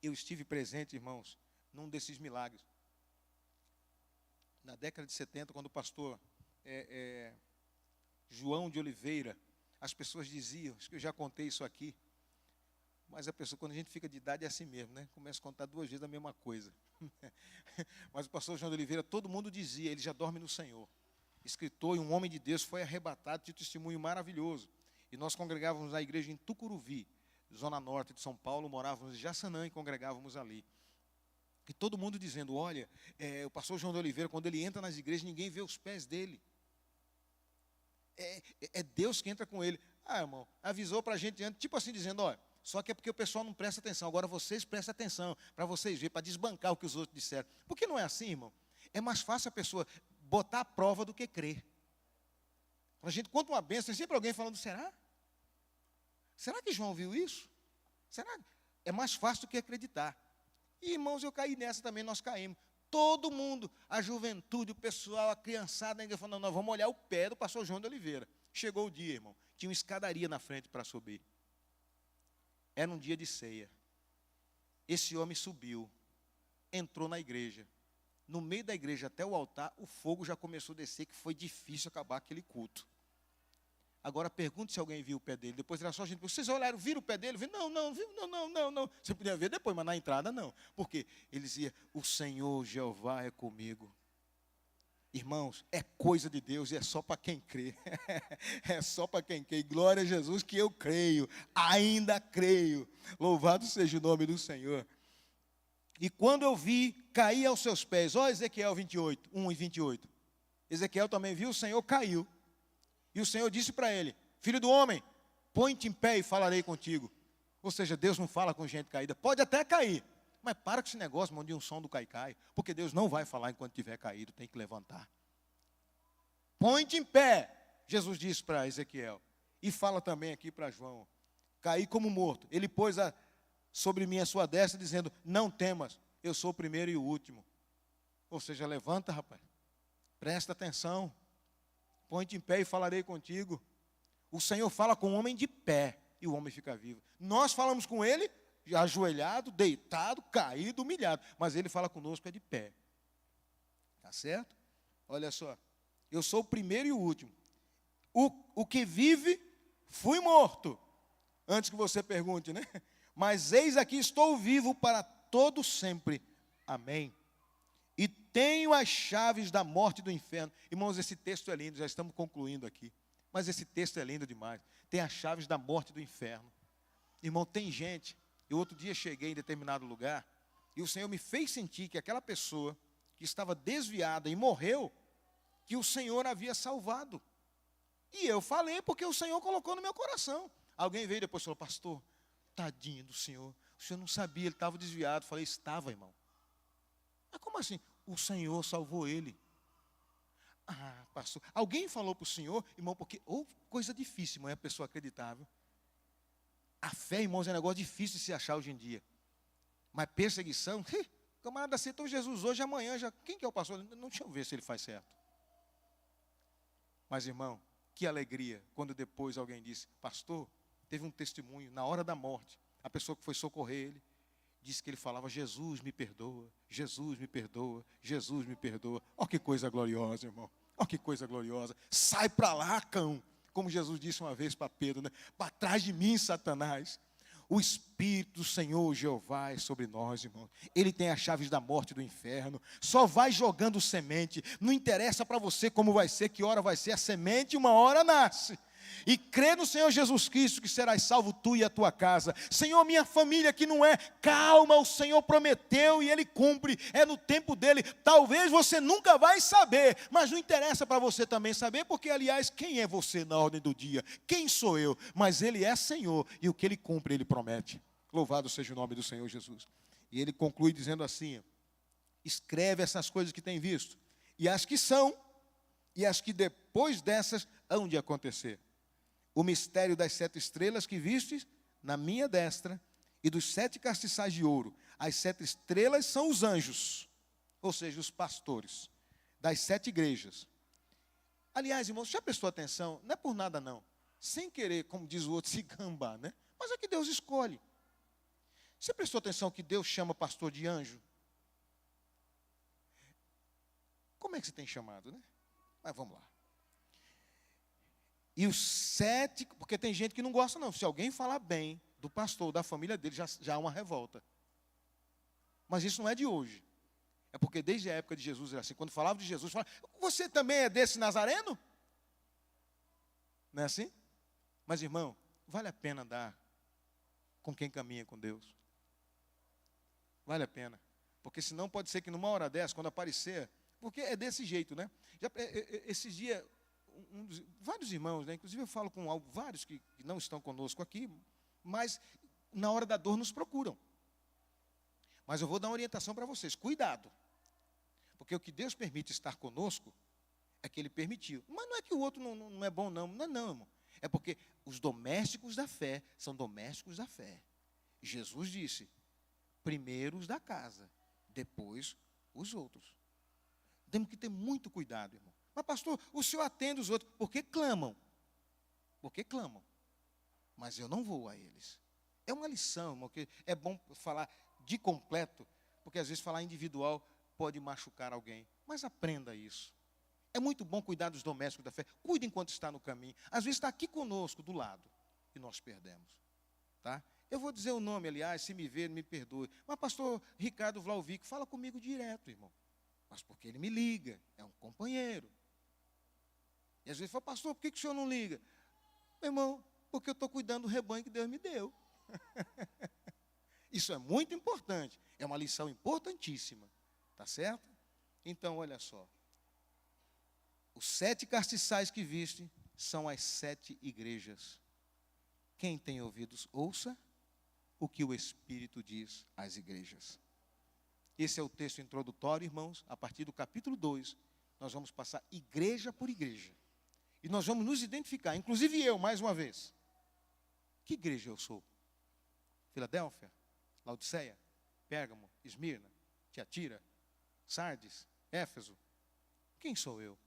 Eu estive presente, irmãos, num desses milagres. Na década de 70, quando o pastor João de Oliveira, as pessoas diziam, acho que eu já contei isso aqui, mas a pessoa, quando a gente fica de idade, é assim mesmo, né? Começa a contar 2 vezes a mesma coisa. Mas o pastor João de Oliveira, todo mundo dizia, ele já dorme no Senhor. Escritor e um homem de Deus foi arrebatado, tinha um testemunho maravilhoso. E nós congregávamos na igreja em Tucuruvi, zona norte de São Paulo, morávamos em Jaçanã e congregávamos ali. E todo mundo dizendo, olha, o pastor João de Oliveira, quando ele entra nas igrejas, ninguém vê os pés dele. É Deus que entra com ele. Irmão, avisou para a gente antes, tipo assim, dizendo, olha, só que é porque o pessoal não presta atenção. Agora vocês prestem atenção, para vocês verem, para desbancar o que os outros disseram. Por que não é assim, irmão? É mais fácil a pessoa botar a prova do que crer. Quando a gente conta uma bênção, tem sempre alguém falando, será? Será que João viu isso? Será? É mais fácil do que acreditar. E, irmãos, eu caí nessa também, nós caímos. Todo mundo, a juventude, o pessoal, a criançada, ainda falando, nós vamos olhar o pé do pastor João de Oliveira. Chegou o dia, irmão, tinha uma escadaria na frente para subir. Era um dia de ceia. Esse homem subiu, entrou na igreja. No meio da igreja até o altar, o fogo já começou a descer, que foi difícil acabar aquele culto. Agora pergunte se alguém viu o pé dele. Depois era só a gente, vocês olharam, viram o pé dele? Não. Você podia ver depois, mas na entrada não. Porque ele dizia, o Senhor Jeová é comigo. Irmãos, é coisa de Deus e é só para quem crê. É só para quem crê. Glória a Jesus que eu creio, ainda creio. Louvado seja o nome do Senhor. E quando eu vi, caí aos seus pés. Ó Ezequiel 28, 1 e 28. Ezequiel também viu, o Senhor caiu. E o Senhor disse para ele, filho do homem, põe-te em pé e falarei contigo. Ou seja, Deus não fala com gente caída. Pode até cair, mas para com esse negócio, irmão, de um som do caicai. Porque Deus não vai falar enquanto estiver caído, tem que levantar. Põe-te em pé, Jesus disse para Ezequiel. E fala também aqui para João, caí como morto. Ele pôs sobre mim a sua destra, dizendo, não temas, eu sou o primeiro e o último. Ou seja, levanta, rapaz, presta atenção. Põe-te em pé e falarei contigo. O Senhor fala com o homem de pé e o homem fica vivo. Nós falamos com ele ajoelhado, deitado, caído, humilhado. Mas ele fala conosco de pé. Tá certo? Olha só. Eu sou o primeiro e o último. O que vive, fui morto. Antes que você pergunte, né? Mas eis aqui, estou vivo para todo sempre. Amém. E tenho as chaves da morte e do inferno. Irmãos, esse texto é lindo, já estamos concluindo aqui. Mas esse texto é lindo demais. Tem as chaves da morte e do inferno. Irmão, tem gente. Eu outro dia cheguei em determinado lugar e o Senhor me fez sentir que aquela pessoa que estava desviada e morreu, que o Senhor havia salvado. E eu falei porque o Senhor colocou no meu coração. Alguém veio depois e falou, pastor, tadinho do senhor não sabia, ele estava desviado. Eu falei, estava, irmão. Mas como assim? O Senhor salvou ele. Pastor, alguém falou para o senhor, irmão, porque, coisa difícil, irmão, é a pessoa acreditável. A fé, irmãos, é um negócio difícil de se achar hoje em dia. Mas perseguição, camarada, aceitou Jesus hoje, amanhã, já. Quem que é o pastor? Não, deixa eu ver se ele faz certo. Mas, irmão, que alegria, quando depois alguém disse, pastor, teve um testemunho, na hora da morte, a pessoa que foi socorrer ele, disse que ele falava, Jesus me perdoa, Jesus me perdoa, Jesus me perdoa. Ó que coisa gloriosa, irmão. Ó que coisa gloriosa. Sai para lá, cão. Como Jesus disse uma vez para Pedro, né? Para trás de mim, Satanás. O Espírito do Senhor Jeová é sobre nós, irmão. Ele tem as chaves da morte e do inferno. Só vai jogando semente. Não interessa para você como vai ser, que hora vai ser. A semente uma hora nasce. E crê no Senhor Jesus Cristo que serás salvo tu e a tua casa. Senhor, minha família que não é. Calma, o Senhor prometeu e Ele cumpre. É no tempo dEle. Talvez você nunca vai saber, mas não interessa para você também saber, porque aliás, quem é você na ordem do dia? Quem sou eu? Mas Ele é Senhor e o que Ele cumpre, Ele promete. Louvado seja o nome do Senhor Jesus. E Ele conclui dizendo assim, escreve essas coisas que tem visto, e as que são, e as que depois dessas hão de acontecer. O mistério das 7 estrelas que vistes na minha destra, e dos 7 castiçais de ouro, as 7 estrelas são os anjos, ou seja, os pastores, das 7 igrejas. Aliás, irmãos, já prestou atenção? Não é por nada não, sem querer, como diz o outro, se gambar, né? Mas é que Deus escolhe. Você prestou atenção que Deus chama pastor de anjo? Como é que você tem chamado, né? Mas vamos lá. E os 7, porque tem gente que não gosta não. Se alguém falar bem do pastor, da família dele, já há uma revolta. Mas isso não é de hoje. É porque desde a época de Jesus era assim. Quando falava de Jesus, falava, você também é desse nazareno? Não é assim? Mas, irmão, vale a pena andar com quem caminha com Deus. Vale a pena. Porque senão pode ser que numa hora dessa, quando aparecer, porque é desse jeito, né? Esses dias, vários irmãos, né? Inclusive eu falo com vários que não estão conosco aqui, mas na hora da dor nos procuram. Mas eu vou dar uma orientação para vocês, cuidado. Porque o que Deus permite estar conosco, é que Ele permitiu. Mas não é que o outro não é bom, não. Não é não, irmão. É porque os domésticos da fé são domésticos da fé. Jesus disse, primeiro os da casa, depois os outros. Temos que ter muito cuidado, irmão. Mas, pastor, o senhor atende os outros, porque clamam. Porque clamam. Mas eu não vou a eles. É uma lição, irmão, que é bom falar de completo, porque às vezes falar individual pode machucar alguém. Mas aprenda isso. É muito bom cuidar dos domésticos da fé. Cuide enquanto está no caminho. Às vezes está aqui conosco, do lado, e nós perdemos. Tá? Eu vou dizer o nome, aliás, se me ver, me perdoe. Mas pastor Ricardo Vlauvic fala comigo direto, irmão. Mas porque ele me liga, é um companheiro. E às vezes fala, pastor, por que o senhor não liga? Meu irmão, porque eu estou cuidando do rebanho que Deus me deu. Isso é muito importante. É uma lição importantíssima. Tá certo? Então, olha só. Os 7 castiçais que viste são as 7 igrejas. Quem tem ouvidos, ouça o que o Espírito diz às igrejas. Esse é o texto introdutório, irmãos. A partir do capítulo 2, nós vamos passar igreja por igreja. E nós vamos nos identificar, inclusive eu, mais uma vez. Que igreja eu sou? Filadélfia? Laodiceia? Pérgamo? Esmirna? Tiatira? Sardes? Éfeso? Quem sou eu?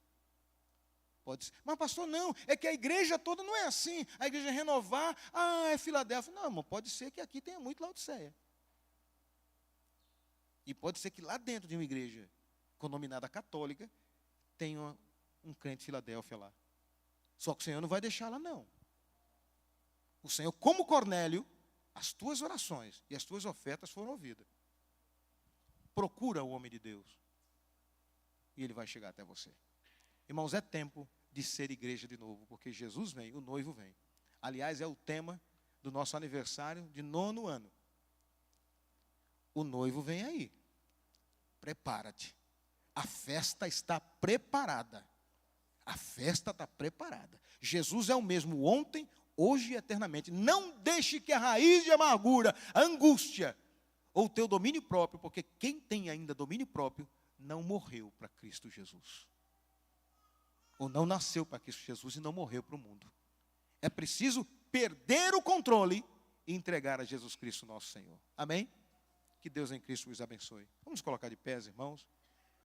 Pode ser. Mas pastor, não, é que a igreja toda não é assim. A igreja renovar, é Filadélfia. Não, irmão, pode ser que aqui tenha muito Laodiceia. E pode ser que lá dentro de uma igreja denominada católica tenha um crente Filadélfia lá. Só que o Senhor não vai deixar lá, não. O Senhor, como Cornélio, as tuas orações e as tuas ofertas foram ouvidas. Procura o homem de Deus. E ele vai chegar até você. Irmãos, é tempo de ser igreja de novo, porque Jesus vem, o noivo vem. Aliás, é o tema do nosso aniversário de 9º ano. O noivo vem aí. Prepara-te. A festa está preparada. A festa está preparada. Jesus é o mesmo ontem, hoje e eternamente. Não deixe que a raiz de amargura, a angústia, ou o teu domínio próprio, porque quem tem ainda domínio próprio, não morreu para Cristo Jesus. Ou não nasceu para Cristo Jesus e não morreu para o mundo. É preciso perder o controle e entregar a Jesus Cristo nosso Senhor. Amém? Que Deus em Cristo os abençoe. Vamos colocar de pés, irmãos.